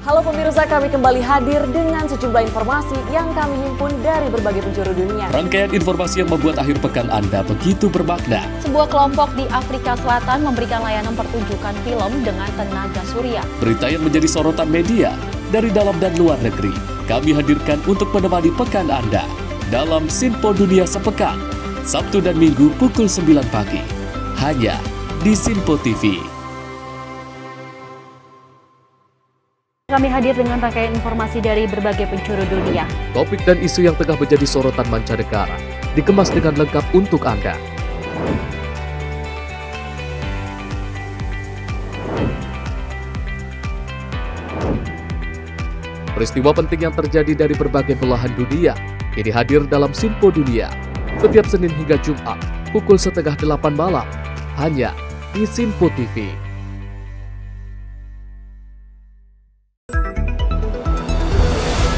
Halo pemirsa Pemirsa, kami kembali hadir dengan sejumlah informasi yang kami himpun dari berbagai penjuru dunia. Rangkaian informasi yang membuat akhir pekan Anda begitu bermakna. Sebuah kelompok di Afrika Selatan memberikan layanan pertunjukan film dengan tenaga surya. Berita yang menjadi sorotan media dari dalam dan luar negeri, kami hadirkan untuk menemani pekan Anda dalam Sinpo Dunia Sepekan, Sabtu dan Minggu pukul 9 pagi, hanya di Sinpo TV. Kami hadir dengan rangkaian informasi dari berbagai penjuru dunia. Topik dan isu yang tengah menjadi sorotan mancanegara dikemas dengan lengkap untuk Anda. Peristiwa penting yang terjadi dari berbagai belahan dunia ini hadir dalam Sinpo Dunia setiap Senin hingga Jumat pukul 7:30 malam hanya di Sinpo TV.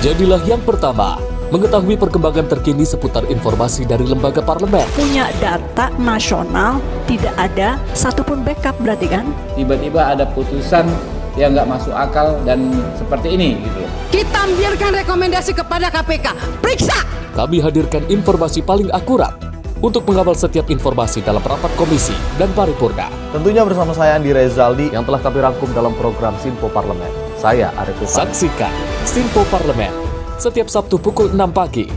Jadilah yang pertama mengetahui perkembangan terkini seputar informasi dari lembaga parlemen. Punya data nasional, tidak ada satupun backup berarti kan? Tiba-tiba ada putusan yang nggak masuk akal dan seperti ini gitu. Kita biarkan rekomendasi kepada KPK, periksa! Kami hadirkan informasi paling akurat untuk mengawal setiap informasi dalam rapat komisi dan paripurna. Tentunya bersama saya Andi Rezaldi yang telah kami rangkum dalam program Sinpo Parlemen. Saya Arif Rufani. Saksikan Sinpo Parlemen setiap Sabtu pukul 6 pagi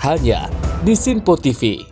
hanya di Sinpo TV.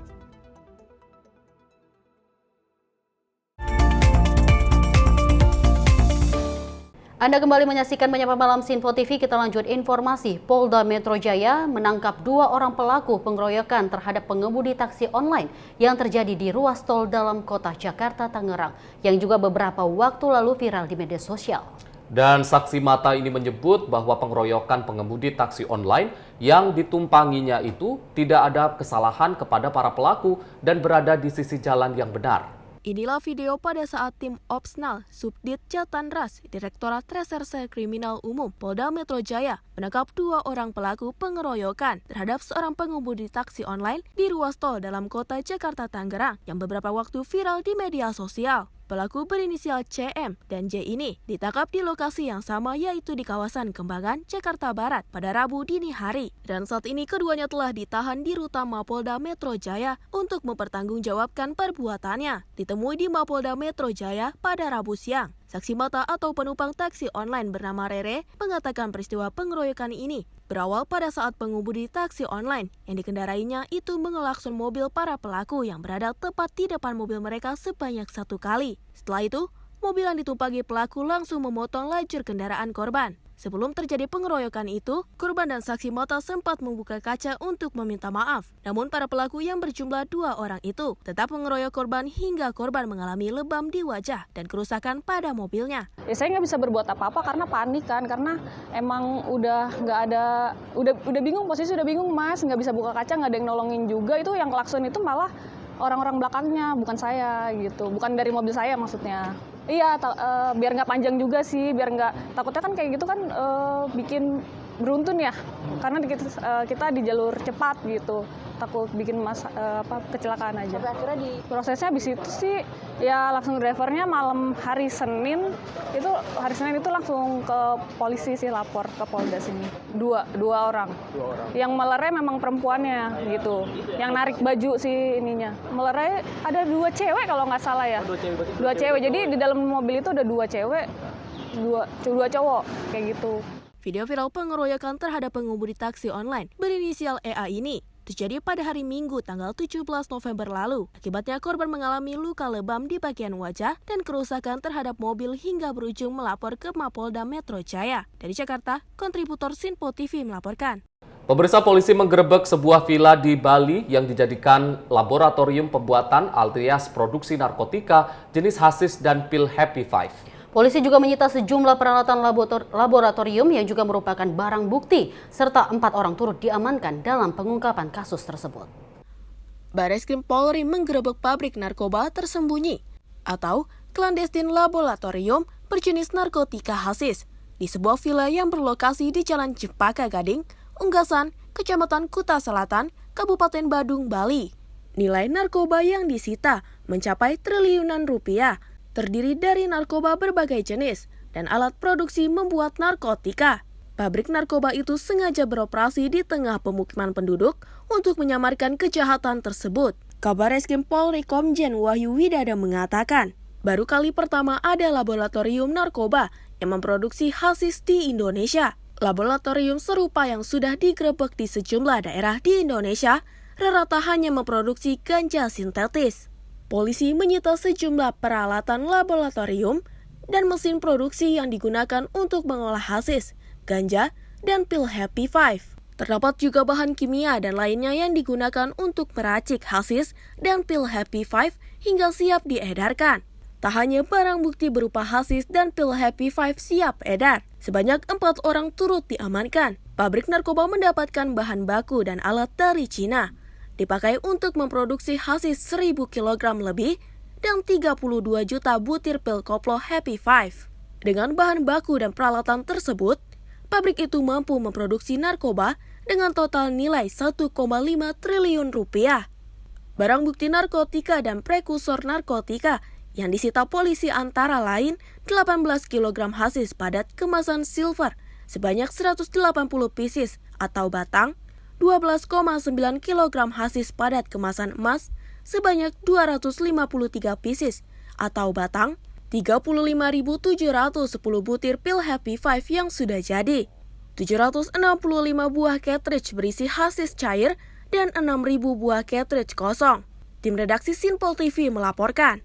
Anda kembali menyaksikan Menyapa Malam Sinpo TV. Kita lanjut informasi. Polda Metro Jaya menangkap 2 orang pelaku pengeroyokan terhadap pengemudi taksi online yang terjadi di ruas tol dalam kota Jakarta, Tangerang, yang juga beberapa waktu lalu viral di media sosial. Dan saksi mata ini menyebut bahwa pengeroyokan pengemudi taksi online yang ditumpanginya itu tidak ada kesalahan kepada para pelaku dan berada di sisi jalan yang benar. Inilah video pada saat tim Opsnal Subdit Jatanras Direktorat Reserse Kriminal Umum Polda Metro Jaya menangkap 2 orang pelaku pengeroyokan terhadap seorang pengemudi taksi online di ruas tol dalam kota Jakarta Tangerang yang beberapa waktu viral di media sosial. Pelaku berinisial CM dan J ini ditangkap di lokasi yang sama, yaitu di kawasan Kembangan, Jakarta Barat pada Rabu dini hari. Dan saat ini keduanya telah ditahan di Rutan Mapolda Metro Jaya untuk mempertanggungjawabkan perbuatannya. Ditemui di Mapolda Metro Jaya pada Rabu siang, saksi mata atau penumpang taksi online bernama Rere mengatakan peristiwa pengeroyokan ini berawal pada saat pengemudi taksi online yang dikendarainya itu mengelakson mobil para pelaku yang berada tepat di depan mobil mereka sebanyak 1 kali. Setelah itu, mobil yang ditumpangi pelaku langsung memotong lajur kendaraan korban. Sebelum terjadi pengeroyokan itu, korban dan saksi mata sempat membuka kaca untuk meminta maaf. Namun para pelaku yang berjumlah 2 orang itu tetap mengeroyok korban hingga korban mengalami lebam di wajah dan kerusakan pada mobilnya. Ya saya nggak bisa berbuat apa-apa karena panik kan, karena emang udah nggak ada, udah bingung, posisi udah bingung mas, nggak bisa buka kaca, nggak ada yang nolongin juga. Itu yang klakson itu malah orang-orang belakangnya, bukan saya gitu, bukan dari mobil saya maksudnya. Iya, biar nggak panjang juga sih, biar nggak, takutnya kan kayak gitu kan bikin beruntun ya, karena kita di jalur cepat gitu, takut bikin kecelakaan aja. Sampai akhirnya prosesnya habis itu sih ya langsung drivernya malam hari Senin itu langsung ke polisi sih, lapor ke Polda sini. Dua orang. Yang melerai memang perempuannya gitu, yang narik baju sih ininya. Melerai ada 2 cewek kalau nggak salah ya. 2 cewek. Jadi di dalam mobil itu ada 2 cewek, 2 cowok kayak gitu. Video viral pengeroyokan terhadap pengemudi taksi online berinisial EA ini terjadi pada hari Minggu tanggal 17 November lalu. Akibatnya korban mengalami luka lebam di bagian wajah dan kerusakan terhadap mobil hingga berujung melapor ke Mapolda Metro Jaya. Dari Jakarta, kontributor Sinpo TV melaporkan. Pemirsa, polisi menggerebek sebuah villa di Bali yang dijadikan laboratorium pembuatan alias produksi narkotika jenis hasis dan pil Happy Five. Polisi juga menyita sejumlah peralatan laboratorium yang juga merupakan barang bukti, serta 4 orang turut diamankan dalam pengungkapan kasus tersebut. Bareskrim Polri menggerebek pabrik narkoba tersembunyi atau clandestine laboratorium berjenis narkotika hasis di sebuah villa yang berlokasi di Jalan Cempaka Gading, Unggasan, Kecamatan Kuta Selatan, Kabupaten Badung, Bali. Nilai narkoba yang disita mencapai triliunan rupiah, terdiri dari narkoba berbagai jenis dan alat produksi membuat narkotika. pabrik narkoba itu sengaja beroperasi di tengah pemukiman penduduk untuk menyamarkan kejahatan tersebut. Kabar Reskrim Polri Komjen Wahyu Widada mengatakan, baru kali pertama ada laboratorium narkoba yang memproduksi hasis di Indonesia. Laboratorium serupa yang sudah digerebek di sejumlah daerah di Indonesia rata-rata hanya memproduksi ganja sintetis. Polisi menyita sejumlah peralatan laboratorium dan mesin produksi yang digunakan untuk mengolah hasis, ganja, dan pil Happy Five. Terdapat juga bahan kimia dan lainnya yang digunakan untuk meracik hasis dan pil Happy Five hingga siap diedarkan. Tak hanya barang bukti berupa hasis dan pil Happy Five siap edar, sebanyak 4 orang turut diamankan. Pabrik narkoba mendapatkan bahan baku dan alat dari Cina, dipakai untuk memproduksi hasis 1.000 kg lebih dan 32 juta butir pil koplo Happy Five. Dengan bahan baku dan peralatan tersebut, pabrik itu mampu memproduksi narkoba dengan total nilai 1,5 triliun rupiah. Barang bukti narkotika dan prekursor narkotika yang disita polisi antara lain 18 kg hasis padat kemasan silver sebanyak 180 pieces atau batang, 12,9 kg hasis padat kemasan emas sebanyak 253 pieces atau batang, 35.710 butir pil Happy Five yang sudah jadi, 765 buah cartridge berisi hasis cair, dan 6.000 buah cartridge kosong. Tim redaksi Sinpol TV melaporkan.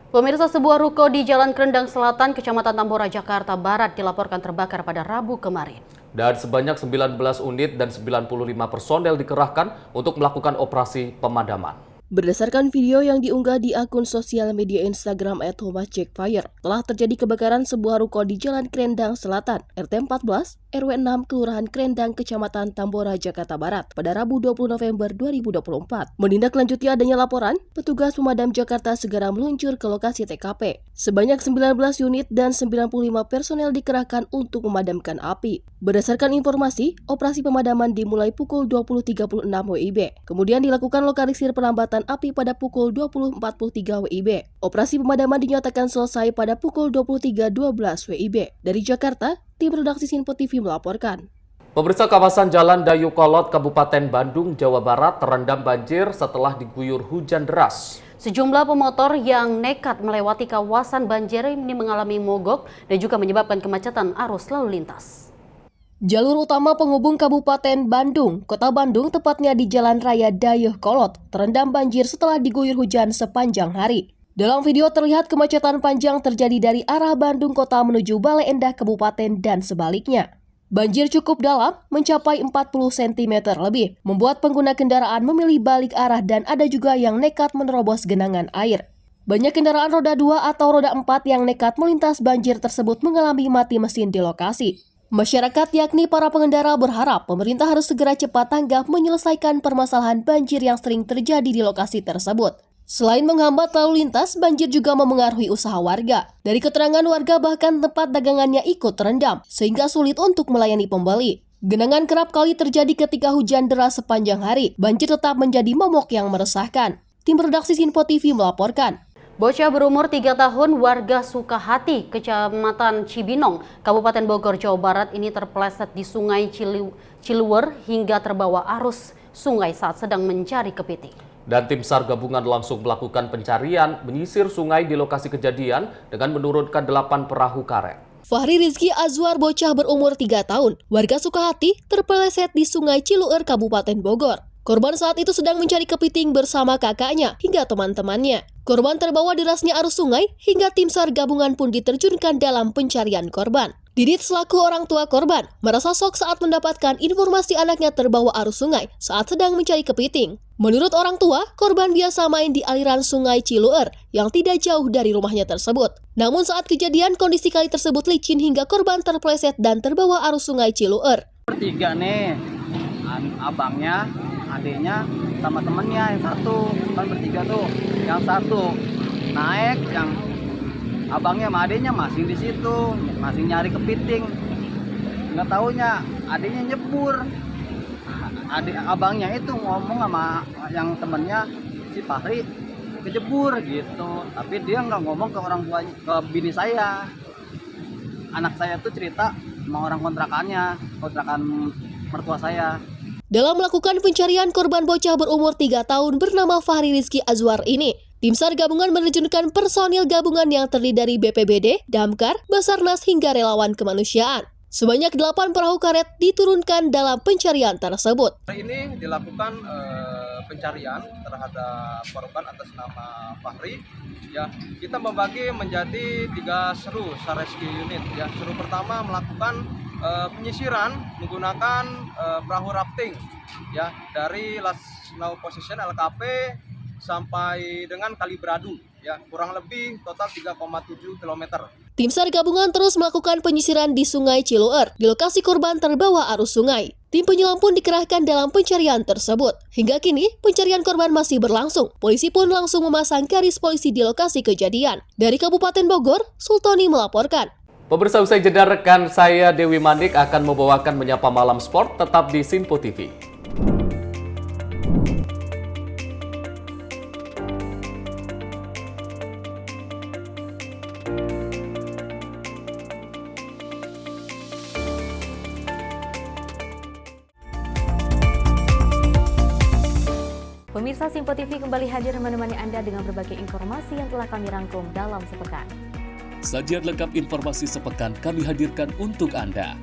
Pemirsa, sebuah ruko di Jalan Krendang Selatan, Kecamatan Tambora, Jakarta Barat dilaporkan terbakar pada Rabu kemarin. Dan sebanyak 19 unit dan 95 personel dikerahkan untuk melakukan operasi pemadaman. Berdasarkan video yang diunggah di akun sosial media Instagram @thomasjackfire, telah terjadi kebakaran sebuah ruko di Jalan Krendang Selatan, RT 14, RW 6, Kelurahan Krendang, Kecamatan Tambora, Jakarta Barat, pada Rabu 20 November 2024. Menindaklanjuti adanya laporan, petugas pemadam Jakarta segera meluncur ke lokasi TKP. Sebanyak 19 unit dan 95 personel dikerahkan untuk memadamkan api. Berdasarkan informasi, operasi pemadaman dimulai pukul 20.36 WIB. Kemudian dilakukan lokalisir penambatan api pada pukul 20.43 WIB. Operasi pemadaman dinyatakan selesai pada pukul 23.12 WIB. Dari Jakarta, tim redaksi Sinpo TV melaporkan. Pemirsa, kawasan Jalan Dayu Kolot, Kabupaten Bandung, Jawa Barat terendam banjir setelah diguyur hujan deras. Sejumlah pemotor yang nekat melewati kawasan banjir ini mengalami mogok dan juga menyebabkan kemacetan arus lalu lintas. Jalur utama penghubung Kabupaten Bandung, Kota Bandung, tepatnya di Jalan Raya Dayu Kolot, terendam banjir setelah diguyur hujan sepanjang hari. Dalam video terlihat kemacetan panjang terjadi dari arah Bandung Kota menuju Bale Endah Kabupaten dan sebaliknya. Banjir cukup dalam, mencapai 40 cm lebih, membuat pengguna kendaraan memilih balik arah dan ada juga yang nekat menerobos genangan air. Banyak kendaraan roda 2 atau roda 4 yang nekat melintas banjir tersebut mengalami mati mesin di lokasi. Masyarakat yakni para pengendara berharap pemerintah harus segera cepat tanggap menyelesaikan permasalahan banjir yang sering terjadi di lokasi tersebut. Selain menghambat lalu lintas, banjir juga memengaruhi usaha warga. Dari keterangan warga, bahkan tempat dagangannya ikut terendam, sehingga sulit untuk melayani pembeli. Genangan kerap kali terjadi ketika hujan deras sepanjang hari. Banjir tetap menjadi momok yang meresahkan. Tim redaksi Sinpo TV melaporkan. Bocah berumur 3 tahun warga Sukahati, Kecamatan Cibinong, Kabupaten Bogor, Jawa Barat ini terpeleset di Sungai Ciluwer hingga terbawa arus sungai saat sedang mencari kepiting. Dan tim SAR gabungan langsung melakukan pencarian menyisir sungai di lokasi kejadian dengan menurunkan 8 perahu karet. Fahri Rizky Azwar, bocah berumur 3 tahun, warga Sukahati, terpeleset di Sungai Ciluwer, Kabupaten Bogor. Korban saat itu sedang mencari kepiting bersama kakaknya hingga teman-temannya. Korban terbawa derasnya arus sungai hingga tim SAR gabungan pun diterjunkan dalam pencarian korban. Didit selaku orang tua korban merasa shock saat mendapatkan informasi anaknya terbawa arus sungai saat sedang mencari kepiting. Menurut orang tua, korban biasa main di aliran Sungai Ciluwer yang tidak jauh dari rumahnya tersebut. Namun saat kejadian kondisi kali tersebut licin hingga korban terpeleset dan terbawa arus Sungai Ciluwer. Bertiga nih, abangnya, adiknya, sama temennya yang satu, kan bertiga tuh. Yang satu naik, yang abangnya sama adiknya masih di situ, masih nyari kepiting. Nggak taunya adiknya nyebur. Abangnya itu ngomong sama yang temennya, si Fahri kejebur gitu. Tapi dia nggak ngomong ke orang tua, ke bini saya. Anak saya tuh cerita Emang orang kontrakan mertua saya. Dalam melakukan pencarian korban bocah berumur 3 tahun bernama Fahri Rizky Azwar ini, tim SAR gabungan menerjunkan personil gabungan yang terdiri dari BPBD, Damkar, Basarnas hingga relawan kemanusiaan. Sebanyak 8 perahu karet diturunkan dalam pencarian tersebut. Hari ini dilakukan pencarian terhadap korban atas nama Fahri. Ya, kita membagi menjadi 3 seru SAR Rescue Unit. Ya, seru pertama melakukan penyisiran menggunakan perahu rafting ya dari last now position LKP sampai dengan Kalibradu ya, kurang lebih total 3,7 km. Tim SAR gabungan terus melakukan penyisiran di Sungai Ciluer. Di lokasi korban terbawa arus sungai. Tim penyelam pun dikerahkan dalam pencarian tersebut. Hingga kini, pencarian korban masih berlangsung. Polisi pun langsung memasang garis polisi di lokasi kejadian. Dari Kabupaten Bogor, Sultoni melaporkan. Pemirsa, usai jeda rekan saya Dewi Manik akan membawakan Menyapa Malam Sport tetap di Sinpo TV. Pemirsa, Sinpo TV kembali hadir menemani Anda dengan berbagai informasi yang telah kami rangkum dalam sepekan. Sajian lengkap informasi sepekan kami hadirkan untuk Anda.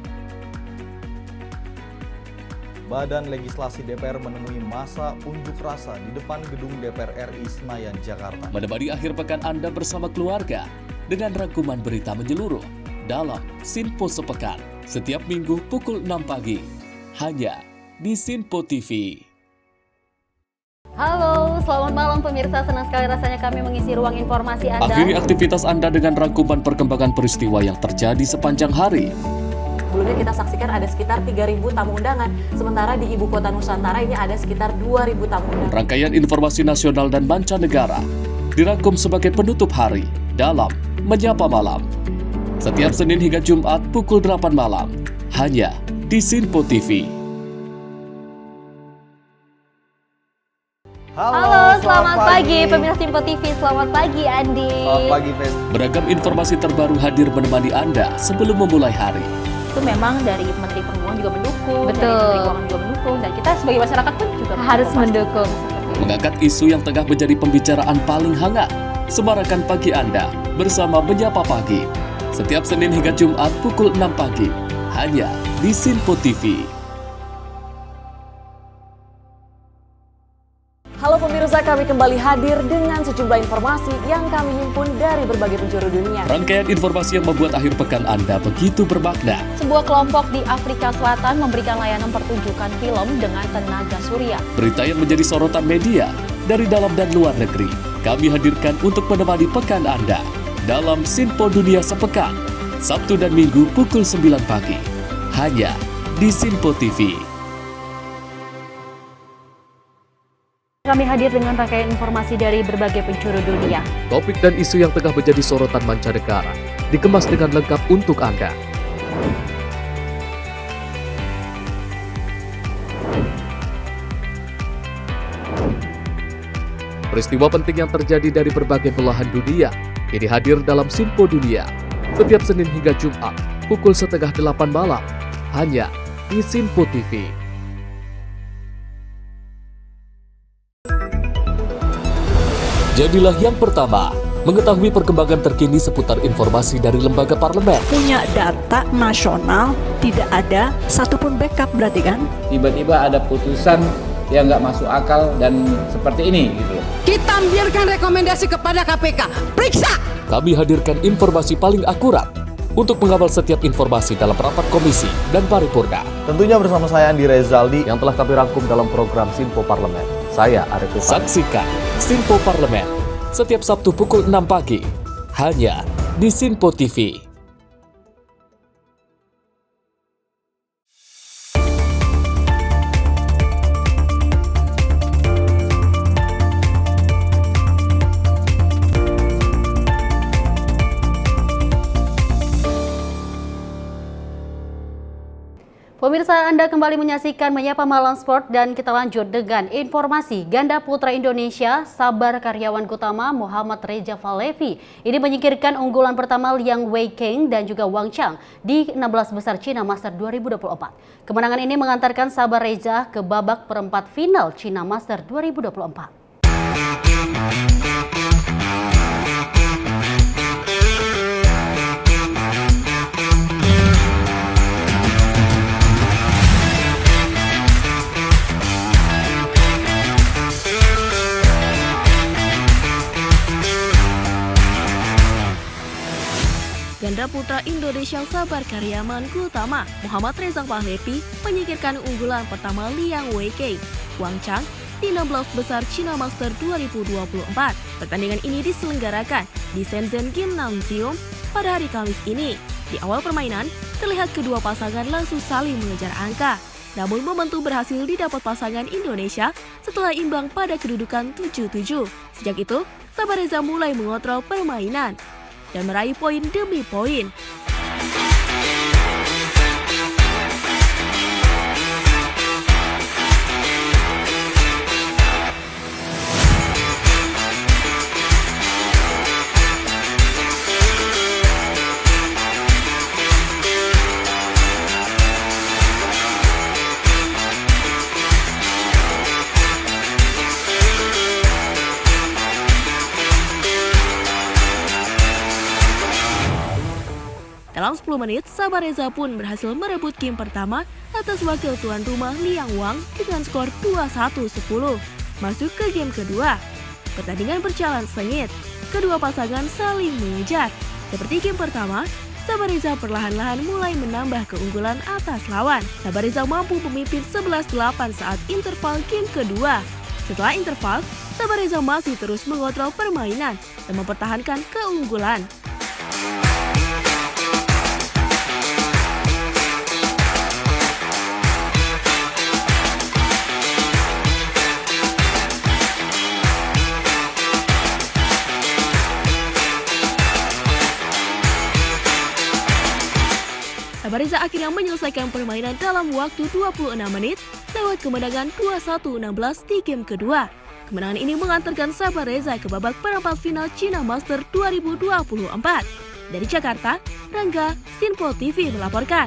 Badan Legislasi DPR menemui masa unjuk rasa di depan gedung DPR RI Senayan, Jakarta. Menemani akhir pekan Anda bersama keluarga dengan rangkuman berita menyeluruh dalam Sinpo Sepekan setiap minggu pukul 6 pagi hanya di Sinpo TV. Halo, selamat malam pemirsa. Senang sekali rasanya kami mengisi ruang informasi Anda. Akhiri aktivitas Anda dengan rangkuman perkembangan peristiwa yang terjadi sepanjang hari. Sebelumnya kita saksikan ada sekitar 3.000 tamu undangan. Sementara di Ibu Kota Nusantara ini ada sekitar 2.000 tamu undangan. Rangkaian informasi nasional dan mancanegara dirangkum sebagai penutup hari dalam Menyapa Malam. Setiap Senin hingga Jumat pukul 8 malam hanya di Sinpo TV. Halo, selamat pagi pemirsa Sinpo TV. Selamat pagi Andi. Selamat pagi, Fen. Beragam informasi terbaru hadir menemani Anda sebelum memulai hari. Itu memang dari Menteri Perhubungan juga mendukung, Betul. dari Menteri Keuangan juga mendukung, dan kita sebagai masyarakat pun juga Harus mendukung. Mengangkat isu yang tengah menjadi pembicaraan paling hangat. Semarakan pagi Anda bersama Menyapa Pagi. Setiap Senin hingga Jumat pukul 6 pagi hanya di Sinpo TV. Halo pemirsa, kami kembali hadir dengan sejumlah informasi yang kami himpun dari berbagai penjuru dunia. Rangkaian informasi yang membuat akhir pekan Anda begitu bermakna. Sebuah kelompok di Afrika Selatan memberikan layanan pertunjukan film dengan tenaga surya. Berita yang menjadi sorotan media dari dalam dan luar negeri kami hadirkan untuk menemani pekan Anda dalam Sinpo Dunia Sepekan, Sabtu dan Minggu pukul 9 pagi hanya di Sinpo TV. Kami hadir dengan rangkaian informasi dari berbagai penjuru dunia. Topik dan isu yang tengah menjadi sorotan mancanegara dikemas dengan lengkap untuk Anda. Peristiwa penting yang terjadi dari berbagai belahan dunia ini hadir dalam Sinpo Dunia setiap Senin hingga Jumat pukul 7:30 malam hanya di Sinpo TV. Jadilah yang pertama mengetahui perkembangan terkini seputar informasi dari lembaga parlemen. Punya data nasional, tidak ada satupun backup berarti kan? Tiba-tiba ada putusan yang nggak masuk akal dan seperti ini gitu. Kita ambilkan rekomendasi kepada KPK. Periksa! Kami hadirkan informasi paling akurat untuk mengawal setiap informasi dalam rapat komisi dan paripurna. Tentunya bersama saya Andi Rezaldi yang telah kami rangkum dalam program Sinpo Parlemen. Saya Arif Rifani. Saksikan Sinpo Parlemen setiap Sabtu pukul 6 pagi hanya di Sinpo TV. Pemirsa, Anda kembali menyaksikan Menyapa Malam Sport dan kita lanjut dengan informasi ganda putra Indonesia Sabar karyawan utama Muhammad Reza Valevi ini menyingkirkan unggulan pertama Liang Weikeng dan juga Wang Chang di 16 besar China Master 2024. Kemenangan ini mengantarkan Sabar Reza ke babak perempat final China Master 2024. Ganda putra Indonesia Sabar karyawan utama Muhammad Reza Valevi menyingkirkan unggulan pertama Liang Weikeng, Wang Chang di 16 besar China Master 2024. Pertandingan ini diselenggarakan di Shenzhen Gymnasium pada hari Kamis ini. Di awal permainan, terlihat kedua pasangan langsung saling mengejar angka. Namun momentum berhasil didapat pasangan Indonesia setelah imbang pada kedudukan 7-7. Sejak itu, Sabar Reza mulai mengontrol permainan dan meraih poin demi poin. Dalam 10 menit, Sabar Reza pun berhasil merebut game pertama atas wakil tuan rumah Liang Wang dengan skor 21-10. Masuk ke game kedua. Pertandingan berjalan sengit. Kedua pasangan saling mengejar. Seperti game pertama, Sabar Reza perlahan-lahan mulai menambah keunggulan atas lawan. Sabar Reza mampu memimpin 11-8 saat interval game kedua. Setelah interval, Sabar Reza masih terus mengontrol permainan dan mempertahankan keunggulan. Sabar Reza akhirnya menyelesaikan permainan dalam waktu 26 menit lewat kemenangan 21-16 di game kedua. Kemenangan ini mengantarkan Sabar Reza ke babak perempat final China Master 2024. Dari Jakarta, Rangga, Sinpo TV melaporkan.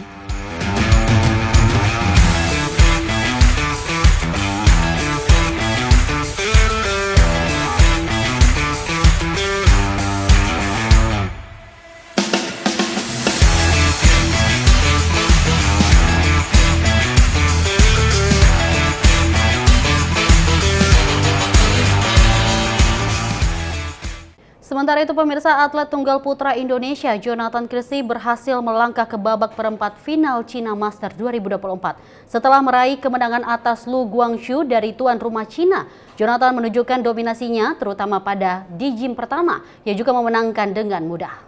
Sementara itu pemirsa, atlet tunggal putra Indonesia Jonathan Christie berhasil melangkah ke babak perempat final China Master 2024. Setelah meraih kemenangan atas Lu Guangzhou dari tuan rumah China, Jonathan menunjukkan dominasinya terutama pada di game pertama yang juga memenangkan dengan mudah.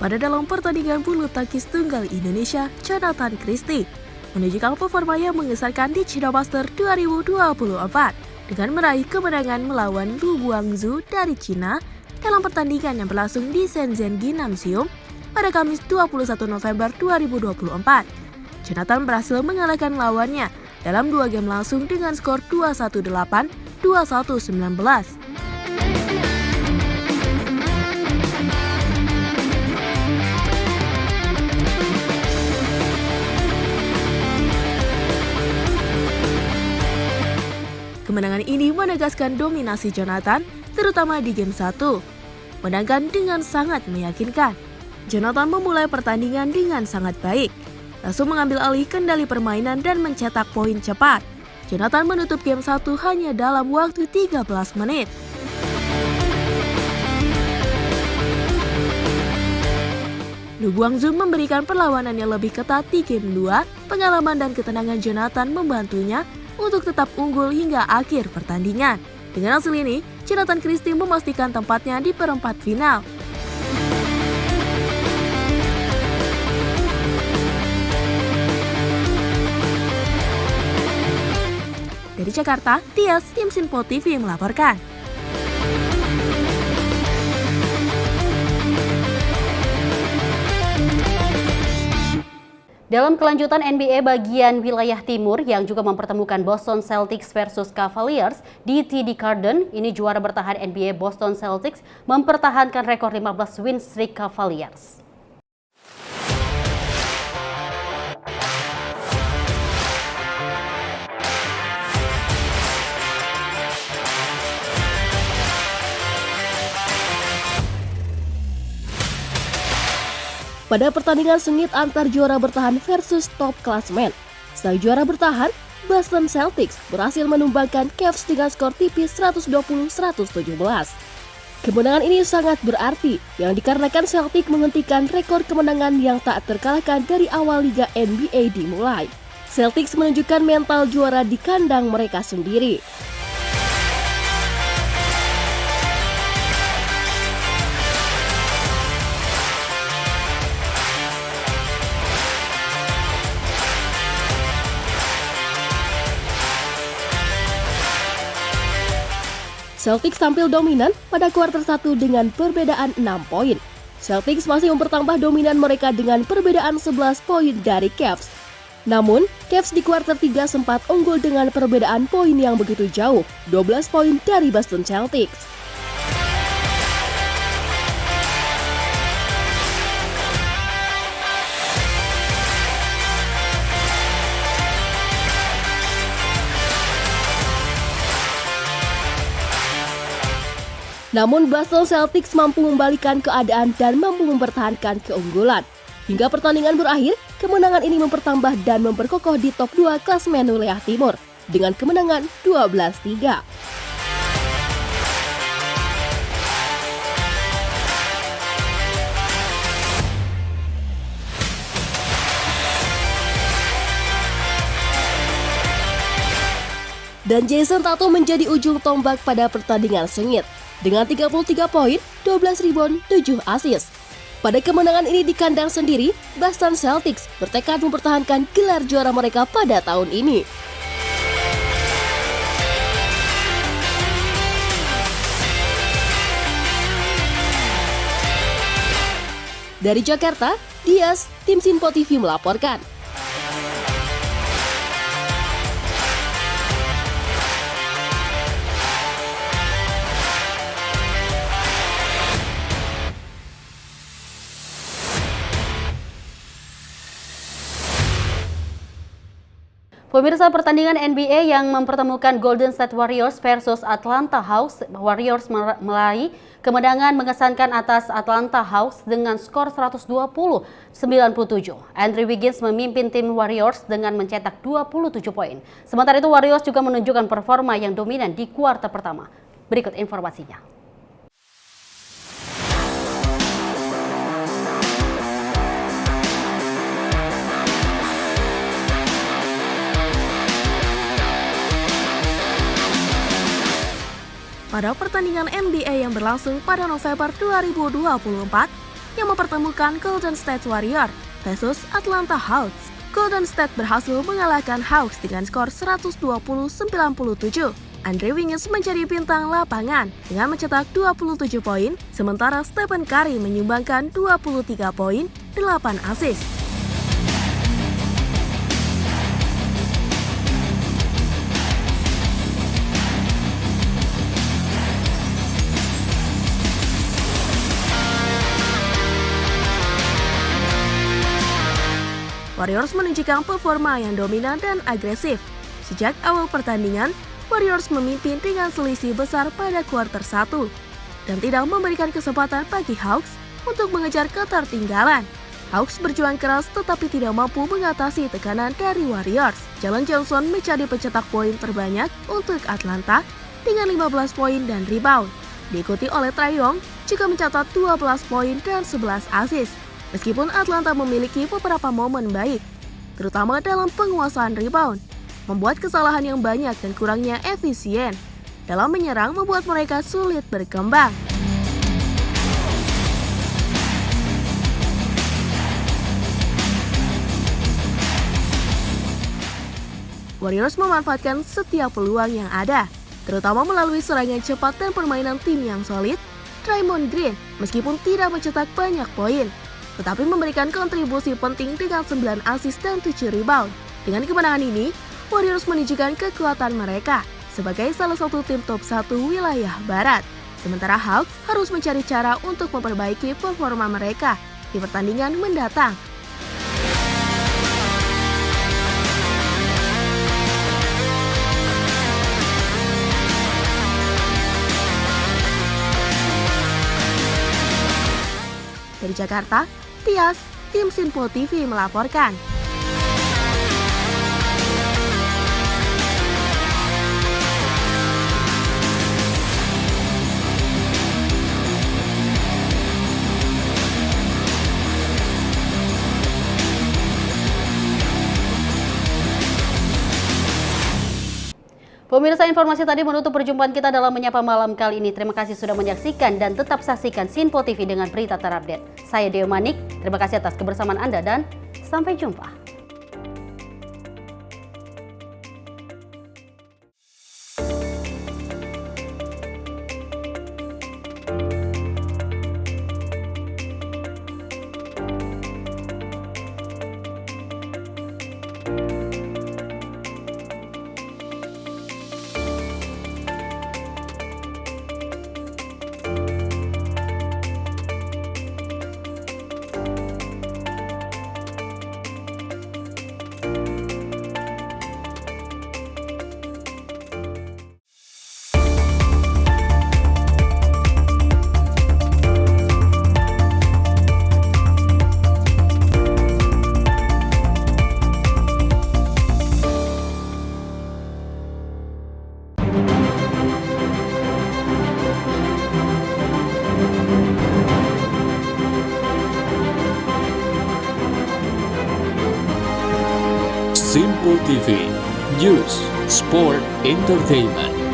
Pada dalam pertandingan bulu tangkis tunggal Indonesia, Jonathan Christie menunjukkan performa yang mengesankan di China Master 2024 dengan meraih kemenangan melawan Lu Guangzhou dari China dalam pertandingan yang berlangsung di Shenzhen Gymnasium pada Kamis 21 November 2024. Jonathan berhasil mengalahkan lawannya dalam 2 game langsung dengan skor 21-8, 21-19. Kemenangan ini menegaskan dominasi Jonathan, terutama di game 1. Menangkan dengan sangat meyakinkan. Jonathan memulai pertandingan dengan sangat baik. Langsung mengambil alih kendali permainan dan mencetak poin cepat. Jonathan menutup game 1 hanya dalam waktu 13 menit. Lu Guangzhou memberikan perlawanan yang lebih ketat di game 2. Pengalaman dan ketenangan Jonathan membantunya untuk tetap unggul hingga akhir pertandingan. Dengan hasil ini, Jonathan Christie memastikan tempatnya di perempat final. Dari Jakarta, Tias, Tim Sinpo TV melaporkan. Dalam kelanjutan NBA bagian wilayah timur yang juga mempertemukan Boston Celtics versus Cavaliers di TD Garden, ini juara bertahan NBA Boston Celtics mempertahankan rekor 15 win streak Cavaliers. Pada pertandingan sengit antar juara bertahan versus top klasmen, sang juara bertahan, Boston Celtics berhasil menumbangkan Cavs dengan skor tipis 120-117. Kemenangan ini sangat berarti, yang dikarenakan Celtics menghentikan rekor kemenangan yang tak terkalahkan dari awal Liga NBA dimulai. Celtics menunjukkan mental juara di kandang mereka sendiri. Celtics tampil dominan pada kuarter 1 dengan perbedaan 6 poin. Celtics masih mempertambah dominan mereka dengan perbedaan 11 poin dari Cavs. Namun, Cavs di kuarter 3 sempat unggul dengan perbedaan poin yang begitu jauh, 12 poin dari Boston Celtics. Namun Boston Celtics mampu membalikan keadaan dan mampu mempertahankan keunggulan. Hingga pertandingan berakhir, kemenangan ini mempertambah dan memperkokoh di top 2 klasemen wilayah timur dengan kemenangan 12-3. Dan Jason Tatum menjadi ujung tombak pada pertandingan sengit dengan 33 poin, 12 rebound, 7 assist. Pada kemenangan ini di kandang sendiri, Boston Celtics bertekad mempertahankan gelar juara mereka pada tahun ini. Dari Jakarta, Dias, Tim Sinpo TV melaporkan. Pemirsa, pertandingan NBA yang mempertemukan Golden State Warriors versus Atlanta Hawks, Warriors meraih kemenangan mengesankan atas Atlanta Hawks dengan skor 120-97. Andrew Wiggins memimpin tim Warriors dengan mencetak 27 poin. Sementara itu Warriors juga menunjukkan performa yang dominan di kuarter pertama. Berikut informasinya. Pada pertandingan NBA yang berlangsung pada November 2024 yang mempertemukan Golden State Warriors versus Atlanta Hawks, Golden State berhasil mengalahkan Hawks dengan skor 120-97. Andrew Wiggins menjadi bintang lapangan dengan mencetak 27 poin, sementara Stephen Curry menyumbangkan 23 poin, 8 assist. Warriors menunjukkan performa yang dominan dan agresif. Sejak awal pertandingan, Warriors memimpin dengan selisih besar pada kuarter 1 dan tidak memberikan kesempatan bagi Hawks untuk mengejar ketertinggalan. Hawks berjuang keras tetapi tidak mampu mengatasi tekanan dari Warriors. Jalen Johnson menjadi pencetak poin terbanyak untuk Atlanta dengan 15 poin dan rebound. Diikuti oleh Trae Young juga mencatat 12 poin dan 11 assist. Meskipun Atlanta memiliki beberapa momen baik, terutama dalam penguasaan rebound, membuat kesalahan yang banyak dan kurangnya efisien dalam menyerang membuat mereka sulit berkembang. Warriors memanfaatkan setiap peluang yang ada, terutama melalui serangan cepat dan permainan tim yang solid. Draymond Green meskipun tidak mencetak banyak poin, tetapi memberikan kontribusi penting dengan 9 assist dan 7 rebound. Dengan kemenangan ini, Warriors menunjukkan kekuatan mereka sebagai salah satu tim top 1 wilayah Barat. Sementara Hawks harus mencari cara untuk memperbaiki performa mereka di pertandingan mendatang. Dari Jakarta, Tias, tim Sinpo TV melaporkan. Pemirsa, informasi tadi menutup perjumpaan kita dalam Menyapa Malam kali ini. Terima kasih sudah menyaksikan dan tetap saksikan Sinpo TV dengan berita terupdate. Saya Deo Manik, terima kasih atas kebersamaan Anda dan sampai jumpa. Sinpo TV, News, Sport, Entertainment.